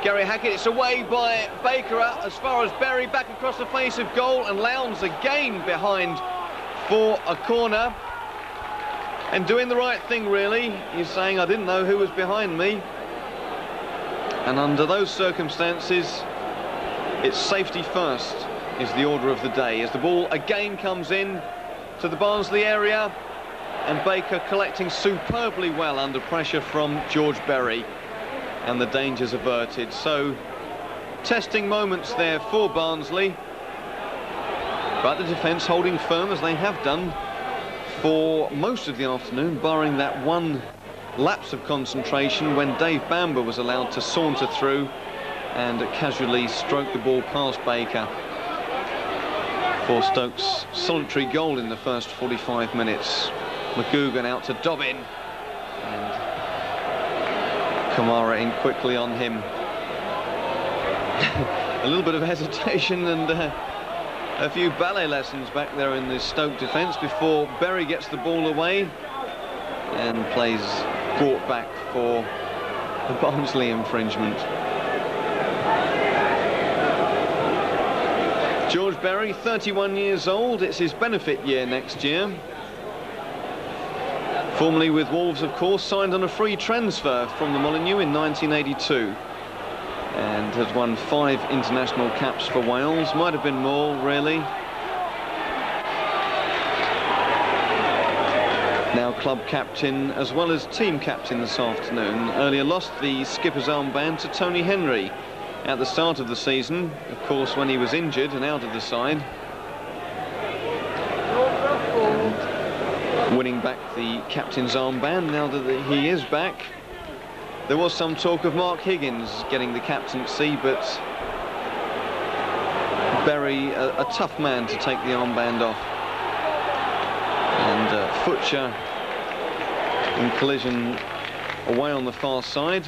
Gary Hackett, it's away by Baker as far as Berry, back across the face of goal, and Lowndes again behind for a corner, and doing the right thing really. He's saying, I didn't know who was behind me, and under those circumstances it's safety first is the order of the day, as the ball again comes in to the Barnsley area, and Baker collecting superbly well under pressure from George Berry, and the dangers averted. So testing moments there for Barnsley, But the defence holding firm, as they have done for most of the afternoon, barring that one lapse of concentration when Dave Bamber was allowed to saunter through and casually stroke the ball past Baker for Stoke's solitary goal in the first 45 minutes. McGugan out to Dobbin, and Kamara in quickly on him. A little bit of hesitation and a few ballet lessons back there in the Stoke defence before Berry gets the ball away and plays brought back for the Barnsley infringement. George Berry, 31 years old. It's his benefit year next year. Formerly with Wolves, of course, signed on a free transfer from the Molineux in 1982 and has won 5 international caps for Wales. Might have been more, really. Now club captain as well as team captain this afternoon. Earlier lost the skipper's armband to Tony Henry at the start of the season, of course, when he was injured and out of the side. And winning back the captain's armband now that he is back. There was some talk of Mark Higgins getting the captaincy, but Berry, a tough man to take the armband off. And Futcher in collision away on the far side.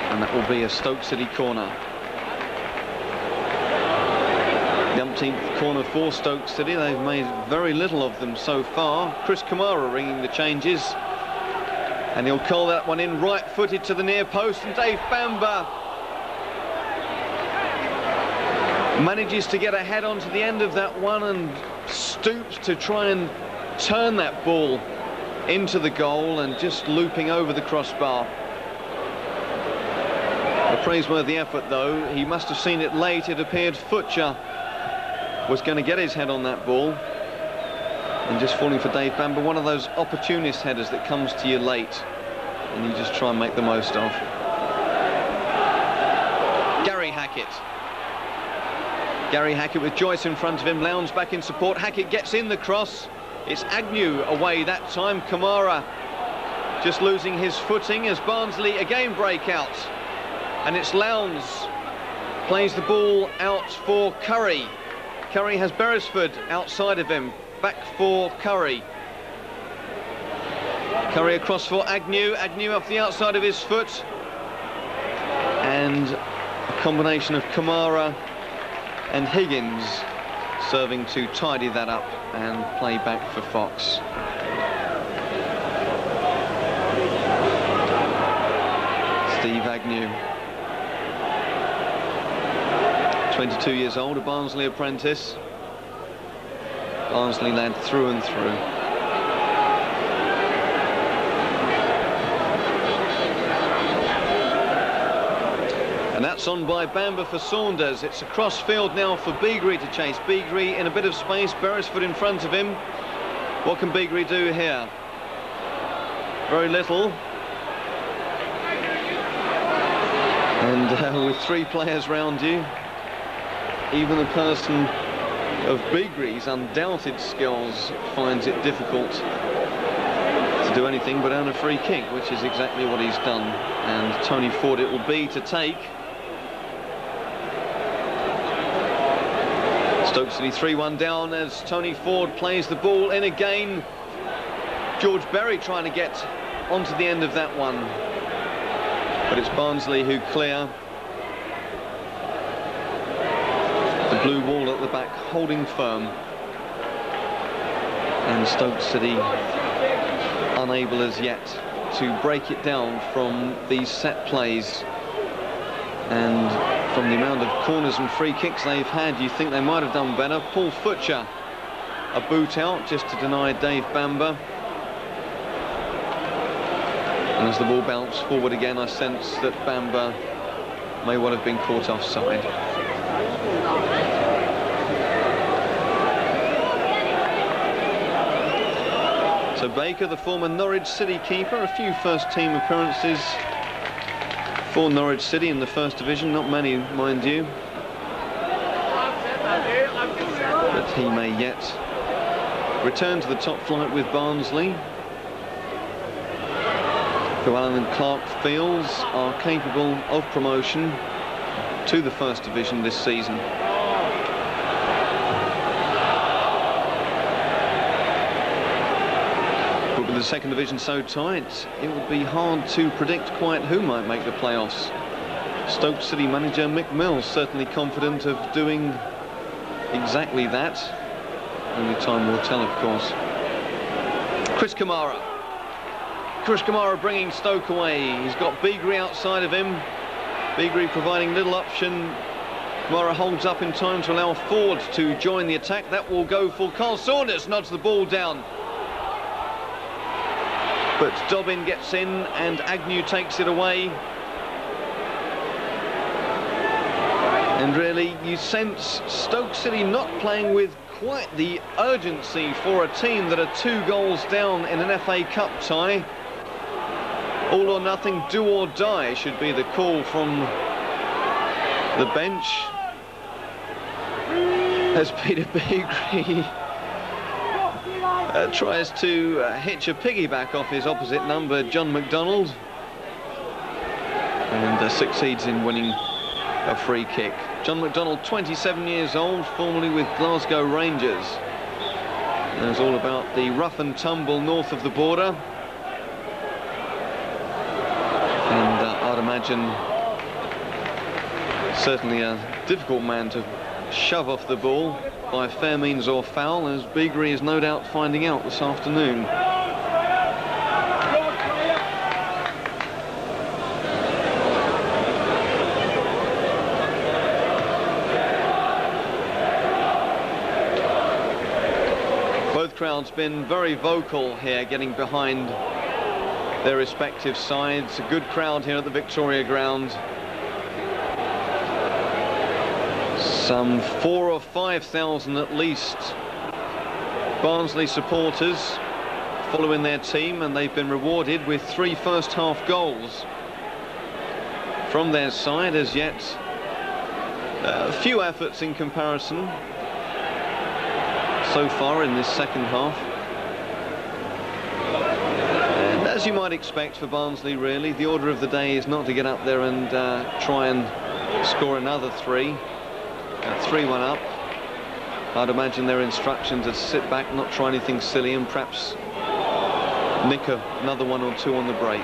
And that will be a Stoke City corner. The umpteenth corner for Stoke City. They've made very little of them so far. Chris Kamara ringing the changes. And he'll call that one in right-footed to the near post. And Dave Bamber manages to get a head onto the end of that one and stoops to try and turn that ball into the goal and just looping over the crossbar. A praiseworthy effort, though. He must have seen it late. It appeared Futcher was going to get his head on that ball and just falling for Dave Bamber. One of those opportunist headers that comes to you late and you just try and make the most of. Gary Hackett. Gary Hackett with Joyce in front of him. Lowndes back in support. Hackett gets in the cross. It's Agnew away that time. Kamara just losing his footing as Barnsley again break out. And it's Lowndes plays the ball out for Curry. Curry has Beresford outside of him. Back for Curry. Curry across for Agnew. Agnew off the outside of his foot. And a combination of Kamara and Higgins serving to tidy that up and play back for Fox. Steve Agnew, 22 years old, a Barnsley apprentice. Barnsley lad through and through. And that's on by Bamber for Saunders. It's a cross field now for Beagrie to chase. Beagrie in a bit of space, Beresford in front of him. What can Beagrie do here? Very little. And with 3 players round you, even a person of Beagrie's undoubted skills finds it difficult to do anything but earn a free kick, which is exactly what he's done. And Tony Ford it will be to take. Stoke City 3-1 down as Tony Ford plays the ball in again. George Berry trying to get onto the end of that one, but it's Barnsley who clear. The blue wall at the back holding firm, and Stoke City unable as yet to break it down from these set plays. And from the amount of corners and free kicks they've had, you think they might have done better. Paul Futcher, a boot out just to deny Dave Bamber. And as the ball bounced forward again, I sense that Bamber may well have been caught offside. So Baker, the former Norwich City keeper, a few first-team appearances for Norwich City in the First Division, not many, mind you. that he may yet return to the top flight with Barnsley, who Alan and Clark feels are capable of promotion to the First Division this season. But with the Second Division so tight, it would be hard to predict quite who might make the playoffs. Stoke City manager Mick Mills certainly confident of doing exactly that. Only time will tell, of course. Chris Kamara bringing Stoke away. He's got Beagrie outside of him. Beagrie providing little option. Kamara holds up in time to allow Ford to join the attack. That will go for Carl Saunders, nods the ball down. But Dobbin gets in and Agnew takes it away. And really, you sense Stoke City not playing with quite the urgency for a team that are 2 goals down in an FA Cup tie. All or nothing, do or die should be the call from the bench. As Peter Beagrie tries to hitch a piggyback off his opposite number, John McDonald, and succeeds in winning a free kick. John McDonald, 27 years old, formerly with Glasgow Rangers. Knows all about the rough and tumble north of the border. And I'd imagine certainly a difficult man to shove off the ball by fair means or foul, as Beagrie is no doubt finding out this afternoon. Both crowds been very vocal here, getting behind their respective sides. A good crowd here at the Victoria Ground. Some 4,000 or 5,000 at least Barnsley supporters following their team, and they've been rewarded with 3 first-half goals from their side. As yet, few efforts in comparison so far in this second half. And as you might expect for Barnsley, really, the order of the day is not to get up there and try and score another 3. 3-1 up. I'd imagine their instruction to sit back, not try anything silly, and perhaps nick another 1 or 2 on the break.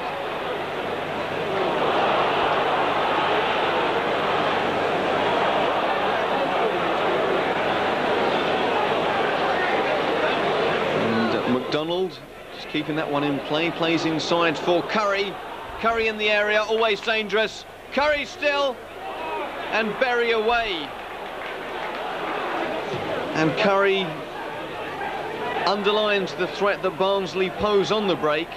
And McDonald just keeping that one in play, plays inside for Curry. Curry in the area, always dangerous. Curry still, and Berry away. And Curry underlines the threat that Barnsley pose on the break.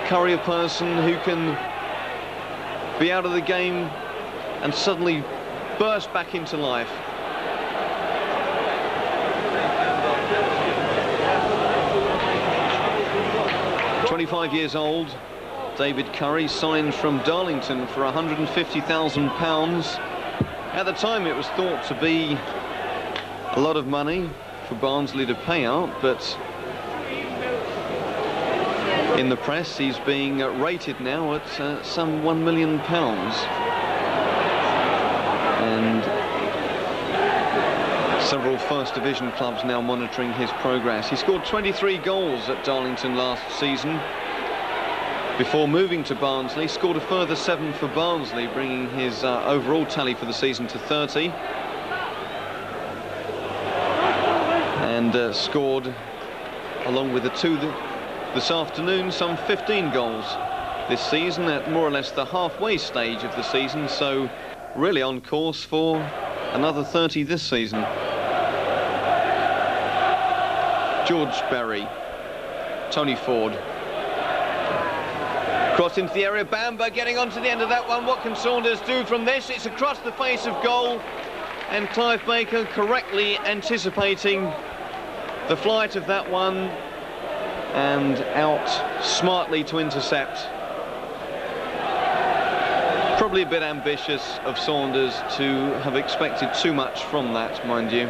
Curry, a person who can be out of the game and suddenly burst back into life. "25 years old, David Curry, signed from Darlington for £150,000. At the time it was thought to be a lot of money for Barnsley to pay out, but in the press he's being rated now at some £1 million. And several First Division clubs now monitoring his progress. He scored 23 goals at Darlington last season before moving to Barnsley. Scored a further 7 for Barnsley, bringing his overall tally for the season to 30. And scored, along with the 2 this afternoon, some 15 goals this season at more or less the halfway stage of the season, so really on course for another 30 this season. George Berry, Tony Ford. Cross into the area, Bamber getting onto the end of that one. What can Saunders do from this? It's across the face of goal, and Clive Baker correctly anticipating the flight of that one and out smartly to intercept. Probably a bit ambitious of Saunders to have expected too much from that, mind you.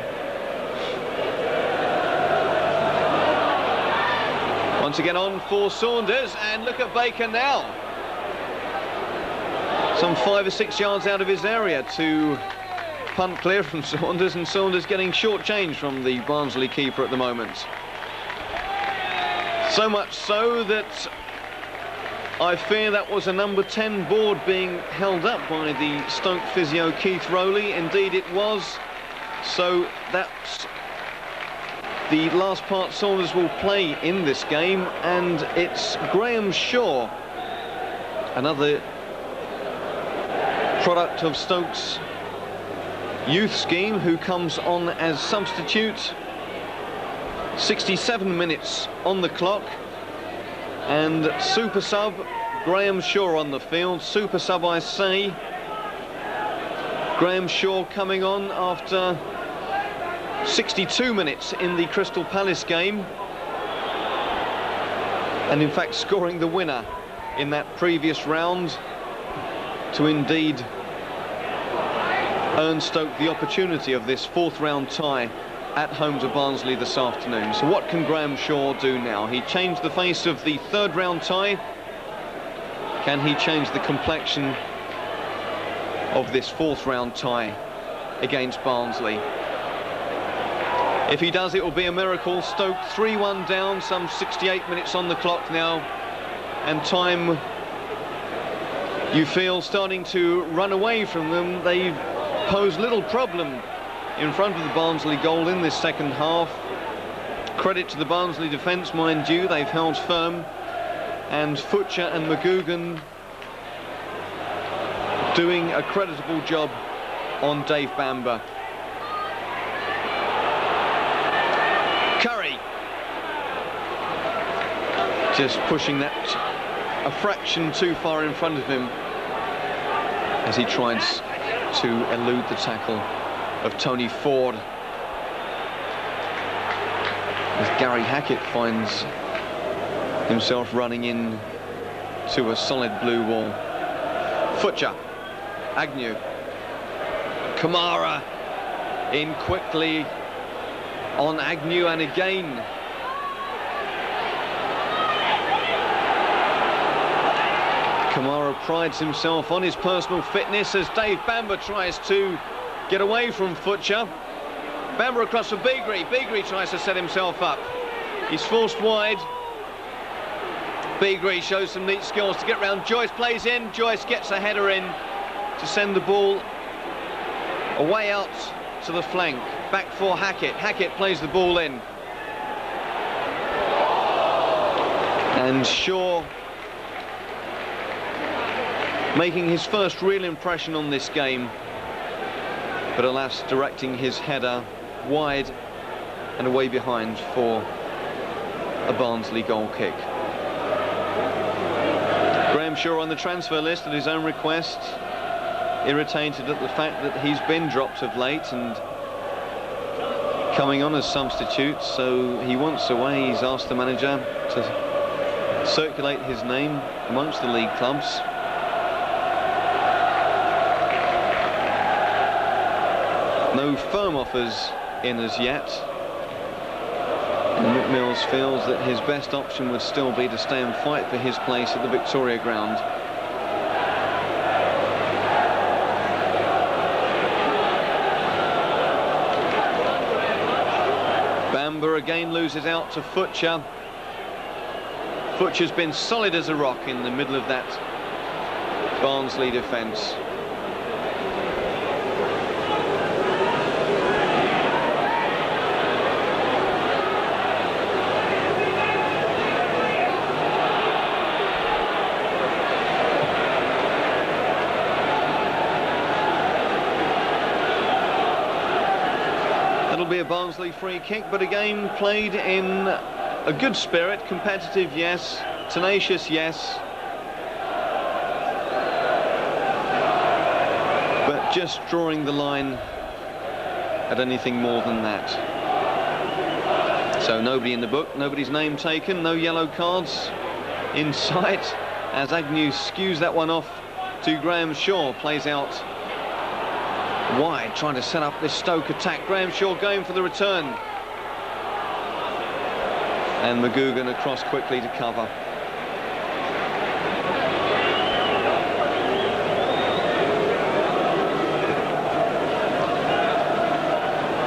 Once again on for Saunders, and look at Baker now. Some 5 or 6 yards out of his area to punt clear from Saunders, and Saunders getting short change from the Barnsley keeper at the moment. So much so that I fear that was a number 10 board being held up by the Stoke physio Keith Rowley. Indeed it was. So that's the last part Saunders will play in this game, and it's Graham Shaw, another product of Stoke's youth scheme, who comes on as substitute. 67 minutes on the clock, and super sub Graham Shaw on the field. Super sub, I say. Graham Shaw coming on after 62 minutes in the Crystal Palace game, and in fact scoring the winner in that previous round to indeed earn Stoke the opportunity of this 4th round tie at home to Barnsley this afternoon. So what can Graham Shaw do now? He changed the face of the 3rd round tie. Can he change the complexion of this 4th round tie against Barnsley? If he does, it will be a miracle. Stoke 3-1 down, some 68 minutes on the clock now, and time, you feel, starting to run away from them. They pose little problem in front of the Barnsley goal in this second half. Credit to the Barnsley defence, mind you, they've held firm, and Futcher and McGugan doing a creditable job on Dave Bamber. Curry just pushing that a fraction too far in front of him as he tries to elude the tackle of Tony Ford. As Gary Hackett finds himself running in to a solid blue wall. Futcher, Agnew, Kamara in quickly on Agnew, and again Kamara prides himself on his personal fitness as Dave Bamber tries to get away from Futcher. Bamber across for Beagrie. Beagrie tries to set himself up. He's forced wide. Beagrie shows some neat skills to get round. Joyce plays in. Joyce gets a header in to send the ball away out to the flank. Back for Hackett. Hackett plays the ball in. And Shaw making his first real impression on this game, but alas, directing his header wide and away behind for a Barnsley goal kick. Graham Shaw on the transfer list at his own request, irritated at the fact that he's been dropped of late and coming on as substitute, so he wants away. He's asked the manager to circulate his name amongst the league clubs. No firm offers in as yet, and McMills feels that his best option would still be to stay and fight for his place at the Victoria Ground. Bamber again loses out to Futcher. Futcher's been solid as a rock in the middle of that Barnsley defence. Be a Barnsley free kick, but a game played in a good spirit. Competitive, yes. Tenacious, yes. But just drawing the line at anything more than that. So nobody in the book, nobody's name taken, no yellow cards in sight as Agnew skews that one off to Graham Shaw. Plays out wide, trying to set up this Stoke attack. Graham Shaw going for the return. And McGugan across quickly to cover.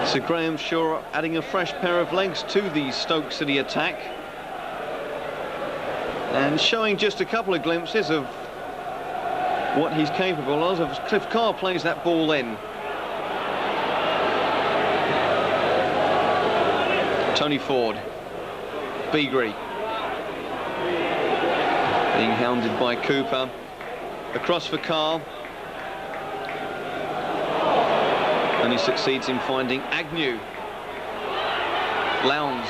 So Graham Shaw adding a fresh pair of legs to the Stoke City attack. And showing just a couple of glimpses of what he's capable of as Cliff Carr plays that ball in. Tony Ford. Beagrie. Being hounded by Cooper. Across for Carr. And he succeeds in finding Agnew. Lowndes.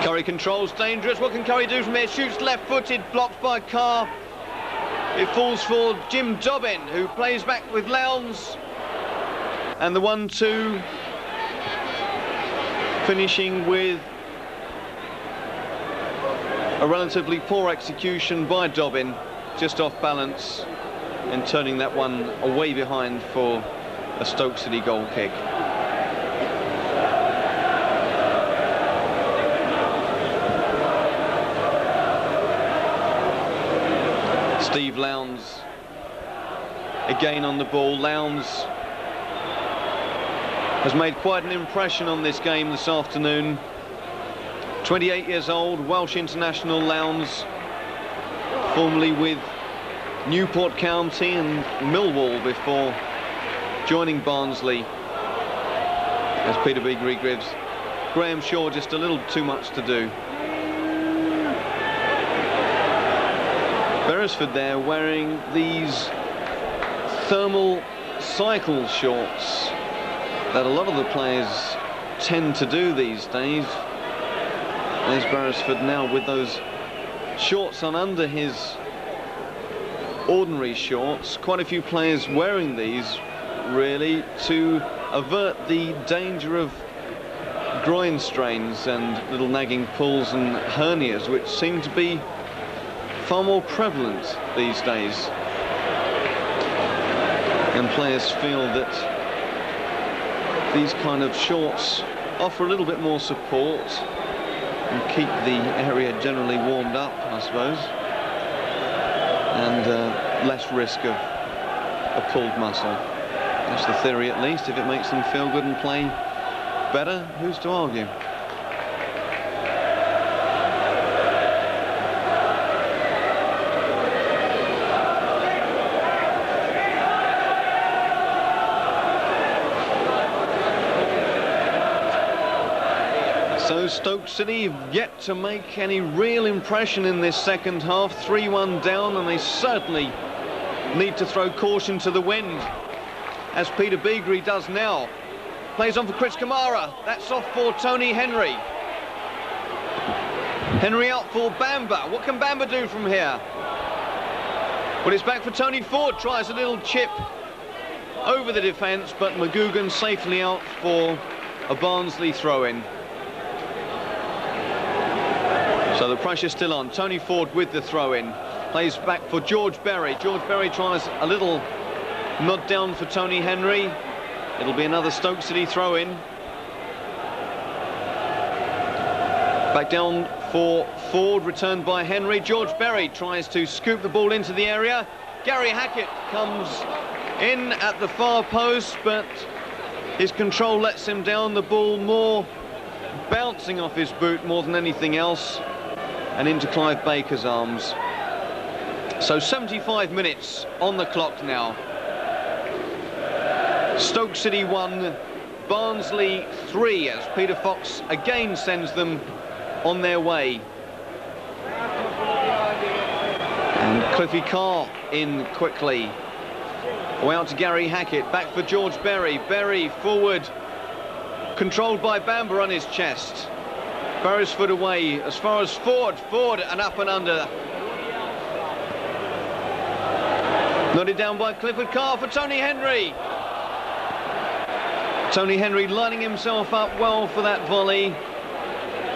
Curry controls, dangerous. What can Curry do from here? Shoots left-footed, blocked by Carr. It falls for Jim Dobbin, who plays back with Lowndes. And the 1-2 finishing with a relatively poor execution by Dobbin, just off balance, and turning that one away behind for a Stoke City goal kick. Steve Lowndes again on the ball. Lowndes has made quite an impression on this game this afternoon. 28 years old, Welsh international Lowndes, formerly with Newport County and Millwall before joining Barnsley as Peter Beagrie gives Graham Shaw just a little too much to do. Beresford there wearing these thermal cycle shorts that a lot of the players tend to do these days. There's Beresford now with those shorts on under his ordinary shorts. Quite a few players wearing these really to avert the danger of groin strains and little nagging pulls and hernias, which seem to be far more prevalent these days. And players feel that these kind of shorts offer a little bit more support and keep the area generally warmed up, I suppose, and less risk of a pulled muscle. That's the theory, at least. If it makes them feel good and play better, who's to argue? So Stoke City have yet to make any real impression in this second half. 3-1 down, and they certainly need to throw caution to the wind, as Peter Beagrie does now. Plays on for Chris Kamara. That's off for Tony Henry. Henry out for Bamba. What can Bamba do from here? Well, it's back for Tony Ford. Tries a little chip over the defence, but McGugan safely out for a Barnsley throw-in. So the pressure's still on. Tony Ford with the throw-in. Plays back for George Berry. George Berry tries a little nod down for Tony Henry. It'll be another Stoke City throw-in. Back down for Ford, returned by Henry. George Berry tries to scoop the ball into the area. Gary Hackett comes in at the far post, but his control lets him down. The ball more bouncing off his boot more than anything else, and into Clive Baker's arms. So 75 minutes on the clock now. Stoke City 1, Barnsley 3, as Peter Fox again sends them on their way. And Cliffy Carr in quickly. Away out to Gary Hackett, back for George Berry. Berry forward, controlled by Bamba on his chest. Beresford away as far as Ford. Ford and up and under. Nodded down by Clifford Carr for Tony Henry. Tony Henry lining himself up well for that volley,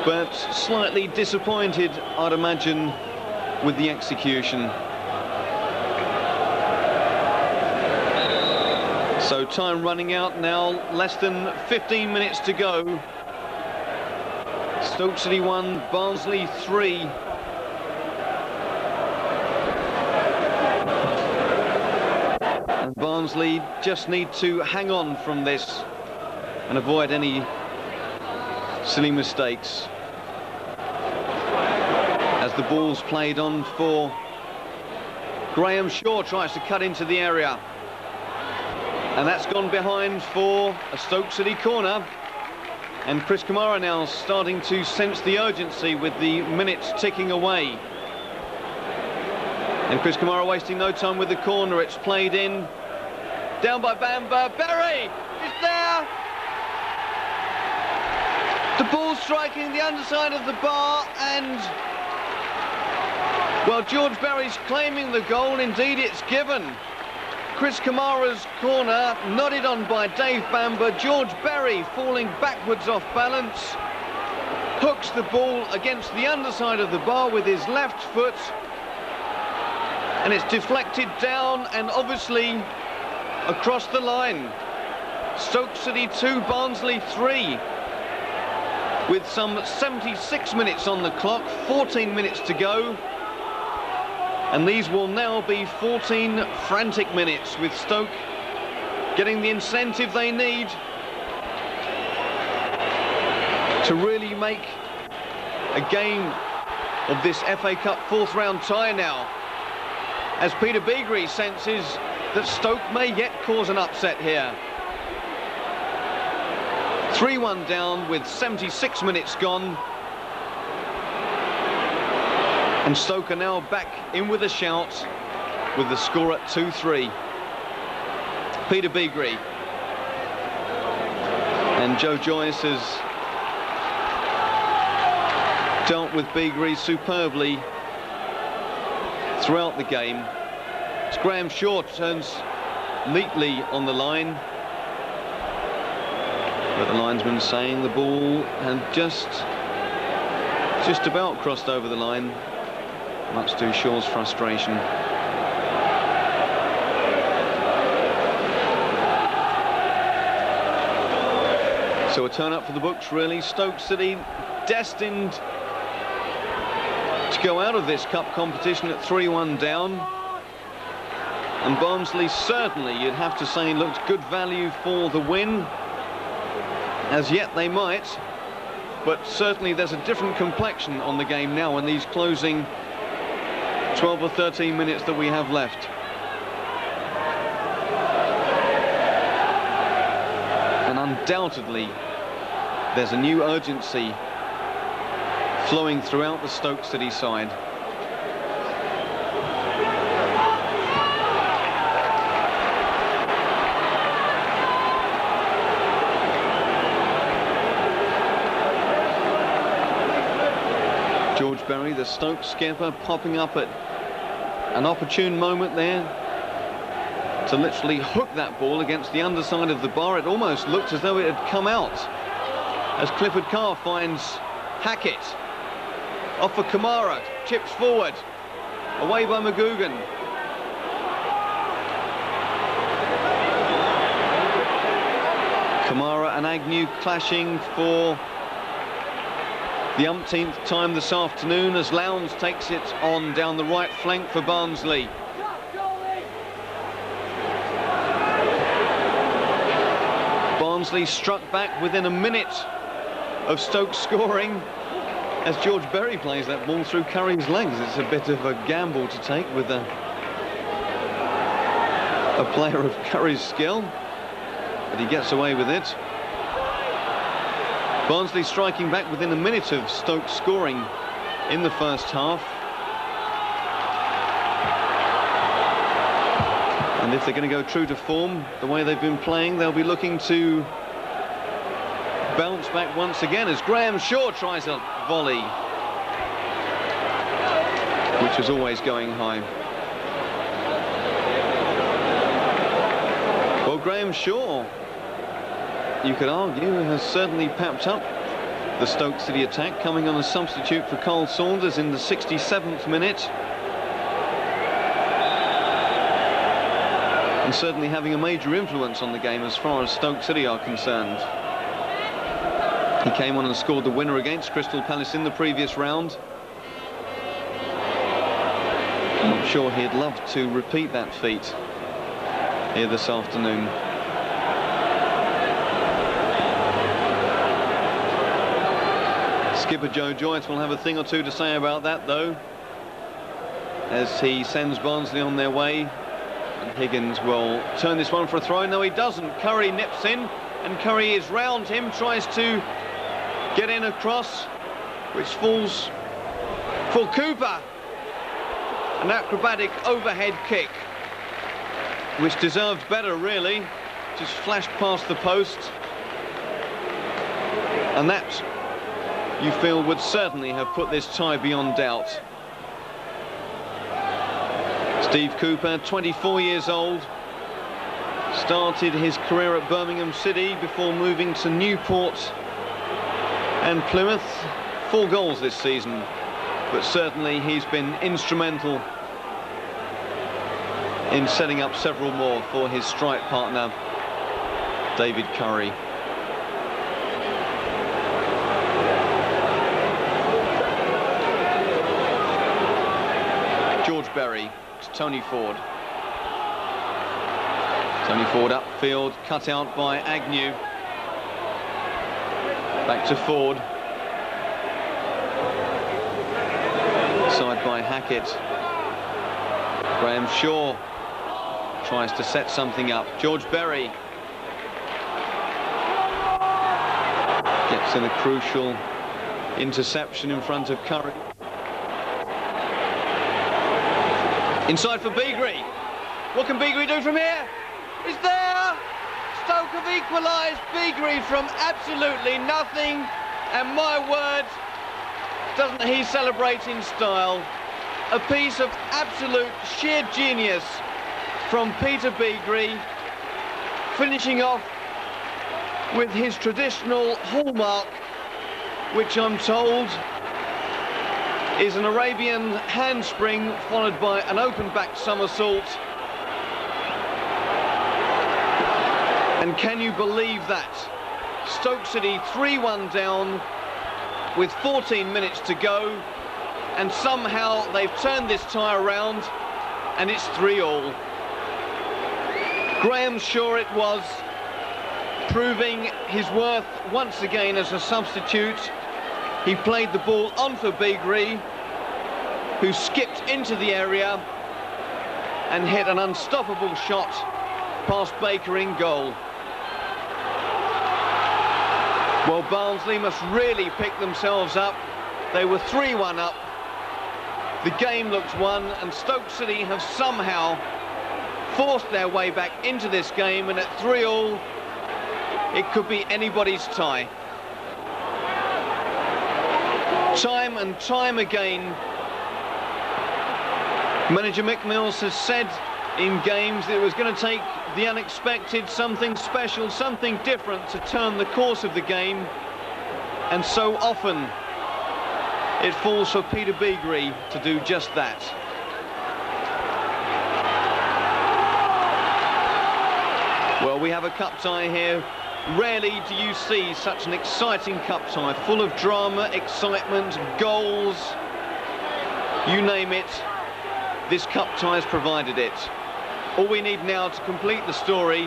but slightly disappointed, I'd imagine, with the execution. So time running out now, less than 15 minutes to go. Stoke City 1, Barnsley 3. And Barnsley just need to hang on from this and avoid any silly mistakes. As the ball's played on for Graham Shaw, tries to cut into the area. And that's gone behind for a Stoke City corner. And Chris Kamara now starting to sense the urgency with the minutes ticking away. And Chris Kamara wasting no time with the corner. It's played in. Down by Bamba. Berry is there. The ball striking the underside of the bar, and well, George Berry's claiming the goal. Indeed, it's given. Chris Kamara's corner, nodded on by Dave Bamba. George Berry falling backwards off balance, hooks the ball against the underside of the bar with his left foot, and it's deflected down and obviously across the line. Stoke City 2, Barnsley 3, with some 76 minutes on the clock, 14 minutes to go. And these will now be 14 frantic minutes, with Stoke getting the incentive they need to really make a game of this FA Cup fourth round tie now, as Peter Beagrie senses that Stoke may yet cause an upset here. 3-1 down with 76 minutes gone. And Stoke are now back in with a shout, with the score at 2-3. Peter Beagrie. And Joe Joyce has dealt with Beagrie superbly throughout the game. As Graham Shaw turns neatly on the line. But the linesman saying the ball had just about crossed over the line, much to Shaw's frustration. So a turn up for the books, really. Stoke City destined to go out of this cup competition at 3-1 down. And Barnsley certainly, you'd have to say, looked good value for the win. As yet they might, but certainly there's a different complexion on the game now in these closing 12 or 13 minutes that we have left. And undoubtedly there's a new urgency flowing throughout the Stoke City side. George Berry, the Stoke skipper, popping up at an opportune moment there to literally hook that ball against the underside of the bar. It almost looked as though it had come out, as Clifford Carr finds Hackett. Off for Kamara, chips forward, away by McGugan. Kamara and Agnew clashing for the umpteenth time this afternoon, as Lowndes takes it on down the right flank for Barnsley. Barnsley struck back within a minute of Stoke scoring, as George Berry plays that ball through Curry's legs. It's a bit of a gamble to take with a player of Curry's skill, but he gets away with it. Barnsley striking back within a minute of Stoke scoring in the first half. And if they're going to go true to form, the way they've been playing, they'll be looking to bounce back once again, as Graham Shaw tries a volley, which is always going high. Well, Graham Shaw, you could argue, has certainly papped up the Stoke City attack, coming on a substitute for Cole Saunders in the 67th minute. and certainly having a major influence on the game as far as Stoke City are concerned. He came on and scored the winner against Crystal Palace in the previous round. I'm sure he'd love to repeat that feat here this afternoon. Skipper Joe Joyce will have a thing or two to say about that, though, as he sends Barnsley on their way. And Higgins will turn this one for a throw. No, he doesn't. Curry nips in, and Curry is round him, tries to get in across, which falls for Cooper. An acrobatic overhead kick, which deserved better, really. Just flashed past the post. And that, you feel, would certainly have put this tie beyond doubt. Steve Cooper, 24 years old, started his career at Birmingham City before moving to Newport and Plymouth. 4 goals this season, but certainly he's been instrumental in setting up several more for his strike partner, David Curry. George Berry to Tony Ford. Tony Ford upfield, cut out by Agnew. Back to Ford. Side by Hackett. Graham Shaw tries to set something up. George Berry gets in a crucial interception in front of Curry. Inside for Beagrie. What can Beagrie do from here? It's there! Stoke have equalised. Beagrie from absolutely nothing. And my word, doesn't he celebrate in style? A piece of absolute sheer genius from Peter Beagrie, finishing off with his traditional hallmark, which I'm told is an Arabian handspring followed by an open back somersault. And can you believe that? Stoke City 3-1 down with 14 minutes to go, and somehow they've turned this tie around and it's 3-3. Graham Shaw it was, proving his worth once again as a substitute. He played the ball on for Beagrie, who skipped into the area and hit an unstoppable shot past Baker in goal. Well, Barnsley must really pick themselves up. They were 3-1 up. The game looked won, and Stoke City have somehow forced their way back into this game, and at 3-3, it could be anybody's tie. Time and time again, manager Mick Mills has said in games that it was going to take the unexpected, something special, something different to turn the course of the game, and so often it falls for Peter Beagrie to do just that. Well, we have a cup tie here. Rarely do you see such an exciting cup tie, full of drama, excitement, goals, you name it. This cup tie has provided it. All we need now to complete the story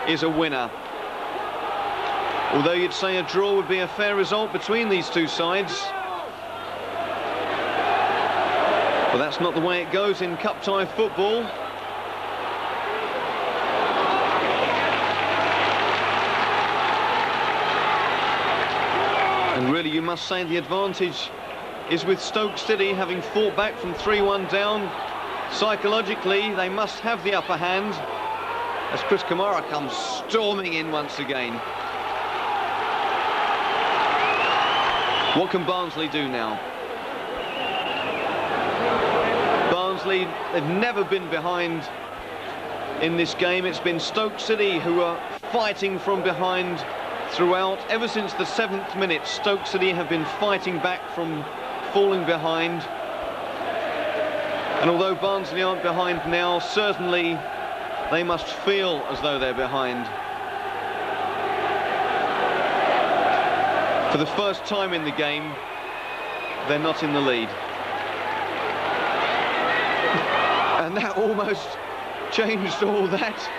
is a winner. Although you'd say a draw would be a fair result between these two sides. But that's not the way it goes in cup tie football. And really, you must say the advantage is with Stoke City, having fought back from 3-1 down. Psychologically, they must have the upper hand as Chris Kamara comes storming in once again. What can Barnsley do now? Barnsley, they've never been behind in this game. It's been Stoke City who are fighting from behind throughout. Ever since the 7th minute, Stoke City have been fighting back from falling behind. And although Barnsley aren't behind now, certainly They must feel as though they're behind. For the first time in the game, they're not in the lead. And that almost changed all that.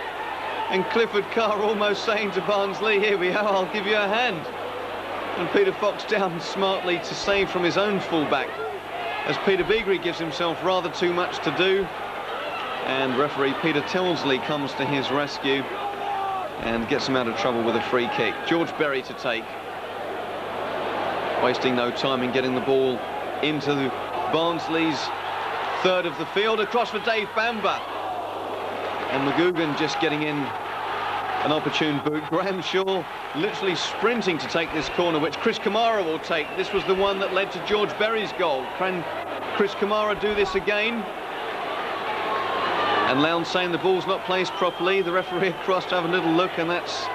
And Clifford Carr almost saying to Barnsley, here we are, I'll give you a hand. And Peter Fox down smartly to save from his own fullback, as Peter Beagrie gives himself rather too much to do. And referee Peter Tilsley comes to his rescue and gets him out of trouble with a free kick. George Berry to take. Wasting no time in getting the ball into Barnsley's third of the field. Across for Dave Bamber. And McGugan just getting in an opportune boot. Graham Shaw literally sprinting to take this corner, which Chris Kamara will take. This was the one that led to George Berry's goal. Can Chris Kamara do this again? And Lowndes saying the ball's not placed properly. The referee across to have a little look, and that's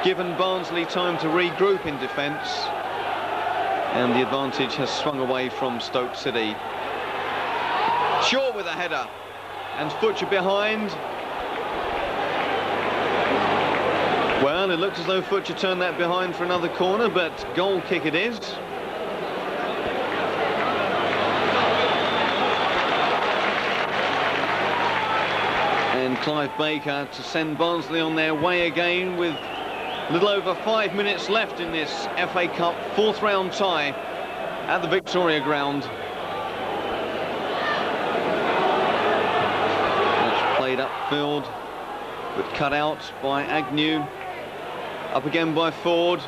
given Barnsley time to regroup in defence. And the advantage has swung away from Stoke City. Shaw with a header. And Futcher behind. Well, it looks as though Futcher turned that behind for another corner, but goal kick it is. And Clive Baker to send Barnsley on their way again with a little over 5 minutes left in this FA Cup fourth round tie at the Victoria Ground. That's played upfield, but cut out by Agnew. Up again by Ford.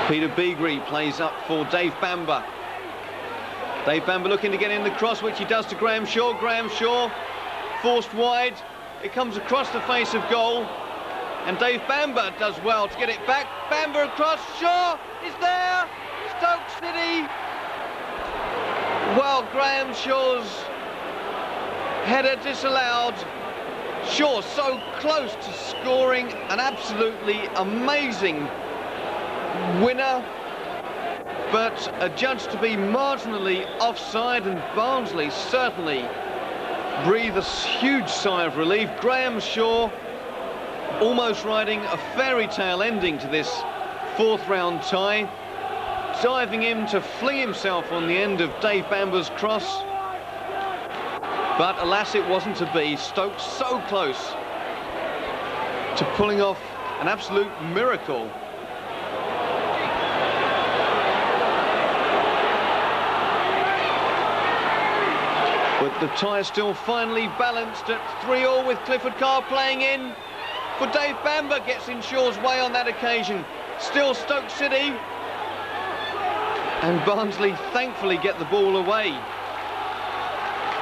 Peter Beagrie plays up for Dave Bamber. Dave Bamber looking to get in the cross, which he does to Graham Shaw. Graham Shaw forced wide. It comes across the face of goal. And Dave Bamber does well to get it back. Bamber across. Shaw is there. Stoke City. Well, Graham Shaw's header disallowed. Shaw so close to scoring an absolutely amazing winner, but adjudged to be marginally offside, and Barnsley certainly breathe a huge sigh of relief. Graham Shaw almost riding a fairy tale ending to this fourth round tie, diving in to fling himself on the end of Dave Bamber's cross, but alas, it wasn't to be. Stoke so close to pulling off an absolute miracle. But the tie is still finally balanced at 3-3 with Clifford Carr playing in for Dave Bamber. Gets in Shaw's way on that occasion. Still Stoke City. And Barnsley thankfully get the ball away,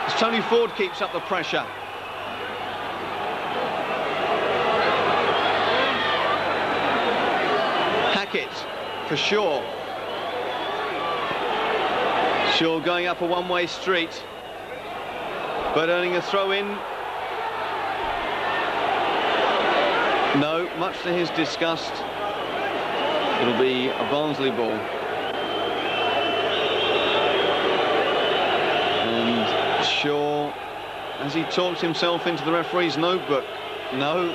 as Tony Ford keeps up the pressure. Hackett for Shaw. Shaw going up a one-way street, but earning a throw-in. No, much to his disgust, it'll be a Barnsley ball. And Shaw, as he talks himself into the referee's notebook, no.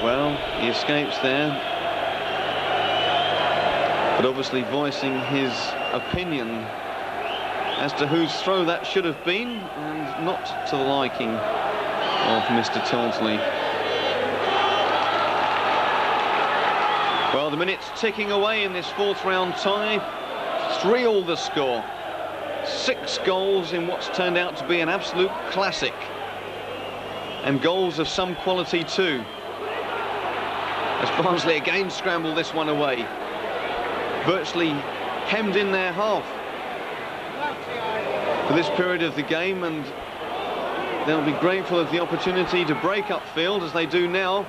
Well, he escapes there, but obviously voicing his opinion as to whose throw that should have been, and not to the liking of Mr. Tilsley. Well, the minutes ticking away in this fourth round tie. 3-3 the score. 6 goals in what's turned out to be an absolute classic, and goals of some quality too, as Barnsley again scramble this one away, virtually hemmed in their half for this period of the game, and they'll be grateful of the opportunity to break upfield as they do now.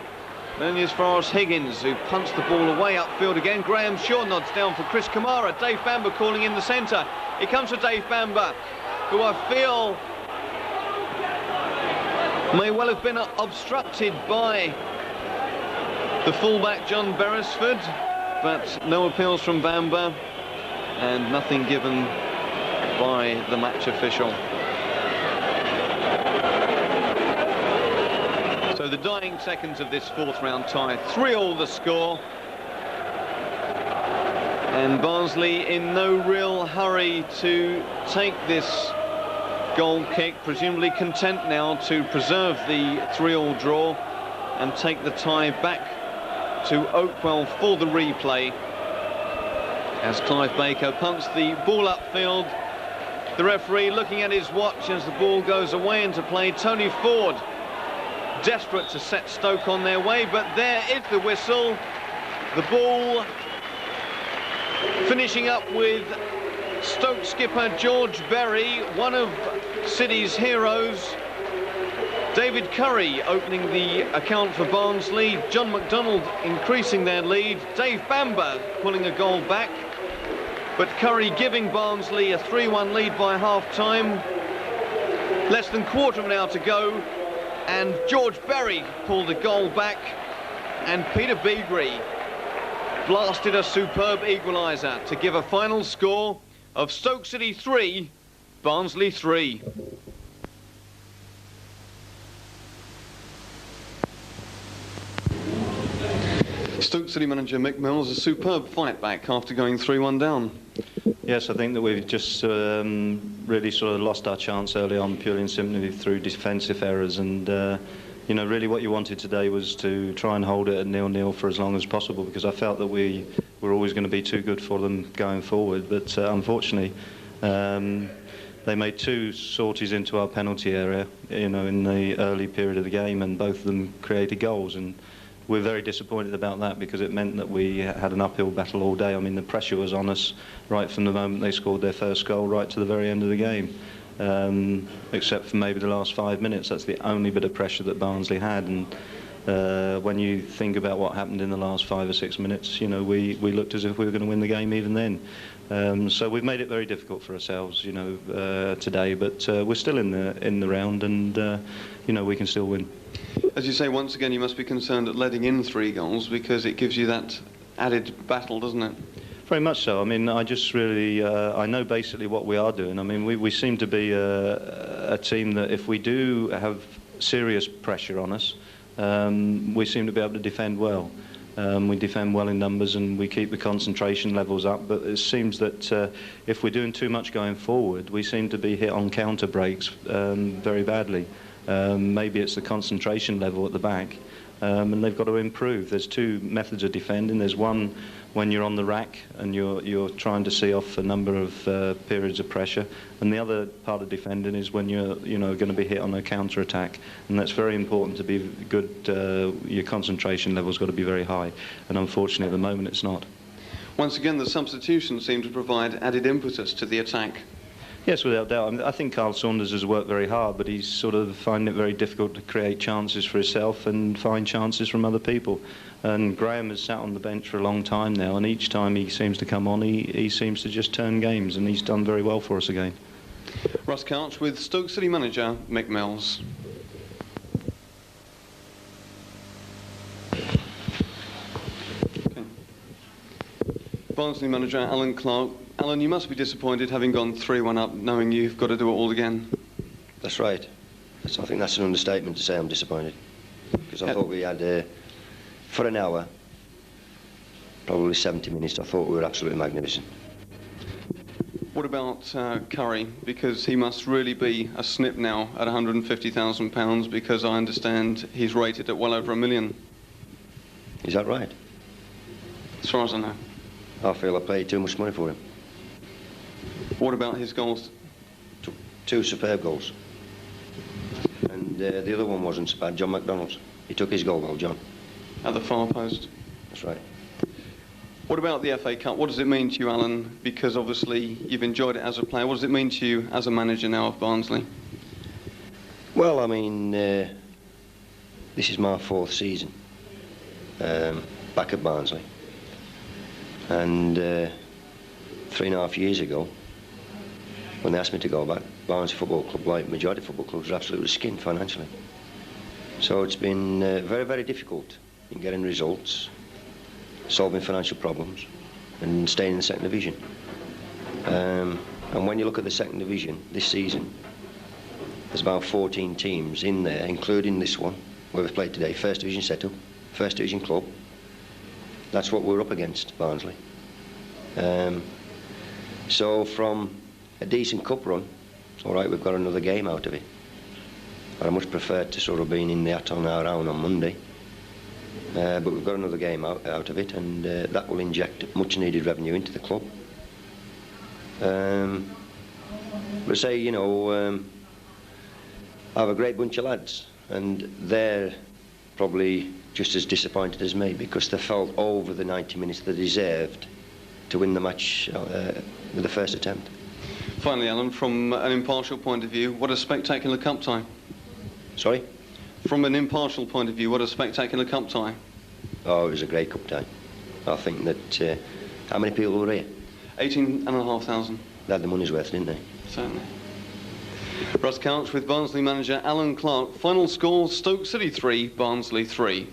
Only as far as Higgins, who punts the ball away upfield again. Graham Shaw nods down for Chris Kamara. Dave Bamber calling in the centre. It comes for Dave Bamber, who I feel may well have been obstructed by the fullback John Beresford, but no appeals from Bamber. and nothing given by the match official. So the dying seconds of this fourth round tie, 3-all the score. And Barnsley in no real hurry to take this goal kick, presumably content now to preserve the 3-all draw and take the tie back to Oakwell for the replay. As Clive Baker punts the ball upfield, the referee looking at his watch as the ball goes away into play. Tony Ford desperate to set Stoke on their way, but there is the whistle. The ball finishing up with Stoke skipper George Berry, one of City's heroes. David Curry opening the account for Barnsley. John McDonald increasing their lead. Dave Bamber pulling a goal back. But Curry giving Barnsley a 3-1 lead by half-time. Less than quarter of an hour to go. And George Berry pulled a goal back. And Peter Beagrie blasted a superb equaliser to give a final score of Stoke City 3, Barnsley 3. Stoke City manager Mick Mills, a superb fight back after going 3-1 down. Yes, I think that we've just really sort of lost our chance early on, purely and simply through defensive errors. And you know, really what you wanted today was to try and hold it at 0-0 for as long as possible, because I felt that we were always going to be too good for them going forward. But unfortunately, they made 2 sorties into our penalty area, you know, in the early period of the game, and both of them created goals. And we're very disappointed about that, because it meant that we had an uphill battle all day. I mean, the pressure was on us right from the moment they scored their first goal right to the very end of the game. Except for maybe the last 5 minutes. That's the only bit of pressure that Barnsley had. And when you think about what happened in the last 5 or 6 minutes, you know, we looked as if we were going to win the game even then. So we've made it very difficult for ourselves, you know, today. But we're still in the round, and you know, we can still win. As you say, once again, you must be concerned at letting in 3 goals, because it gives you that added battle, doesn't it? Very much so. I mean, I just really, I know basically what we are doing. I mean, we seem to be a team that if we do have serious pressure on us, we seem to be able to defend well. We defend well in numbers, and we keep the concentration levels up. But it seems that if we're doing too much going forward, we seem to be hit on counter breaks very badly. Maybe it's the concentration level at the back, and they've got to improve. There's 2 methods of defending. There's one when you're on the rack and you're trying to see off a number of periods of pressure, and the other part of defending is when you're going to be hit on a counter attack, and that's very important to be good. Your concentration level's got to be very high, and unfortunately at the moment it's not. Once again, the substitutions seem to provide added impetus to the attack. Yes, without doubt. I mean, I think Carl Saunders has worked very hard, but he's sort of finding it very difficult to create chances for himself and find chances from other people. And Graham has sat on the bench for a long time now, and each time he seems to come on, he seems to just turn games, and he's done very well for us again. Russ Couch with Stoke City manager Mick Mills. Okay. Barnsley manager Alan Clark. Alan, you must be disappointed having gone 3-1 up, knowing you've got to do it all again. That's right. I think that's an understatement to say I'm disappointed, because I thought we had, for an hour, probably 70 minutes, I thought we were absolutely magnificent. What about Curry? Because he must really be a snip now at £150,000, because I understand he's rated at well over £1 million. Is that right? As far as I know. I feel I paid too much money for him. What about his goals? 2 superb goals. And the other one wasn't so bad, John McDonald's. He took his goal well, John. At the far post? That's right. What about the FA Cup? What does it mean to you, Alan? Because obviously you've enjoyed it as a player. What does it mean to you as a manager now of Barnsley? Well, I mean, this is my 4th season back at Barnsley. And 3.5 years ago, when they asked me to go back, Barnsley Football Club, like majority of football clubs, are absolutely skinned financially. So it's been very, very difficult in getting results, solving financial problems, and staying in the 2nd division. And when you look at the second division this season, there's about 14 teams in there, including this one where we've played today. First division setup, first division club. That's what we're up against, Barnsley. So from a decent cup run, all right, we've got another game out of it. I'd much prefer to sort of being in the Atton round on Monday. But we've got another game out of it, and that will inject much needed revenue into the club. But say, you know, I have a great bunch of lads, and they're probably just as disappointed as me because they felt over the 90 minutes they deserved to win the match with the first attempt. Finally, Alan, from an impartial point of view, what a spectacular cup tie. Sorry? From an impartial point of view, what a spectacular cup tie. Oh, it was a great cup tie. I think that, how many people were here? 18,500. They had the money's worth, didn't they? Certainly. Russ Couch with Barnsley manager Alan Clark. Final score, Stoke City 3, Barnsley 3.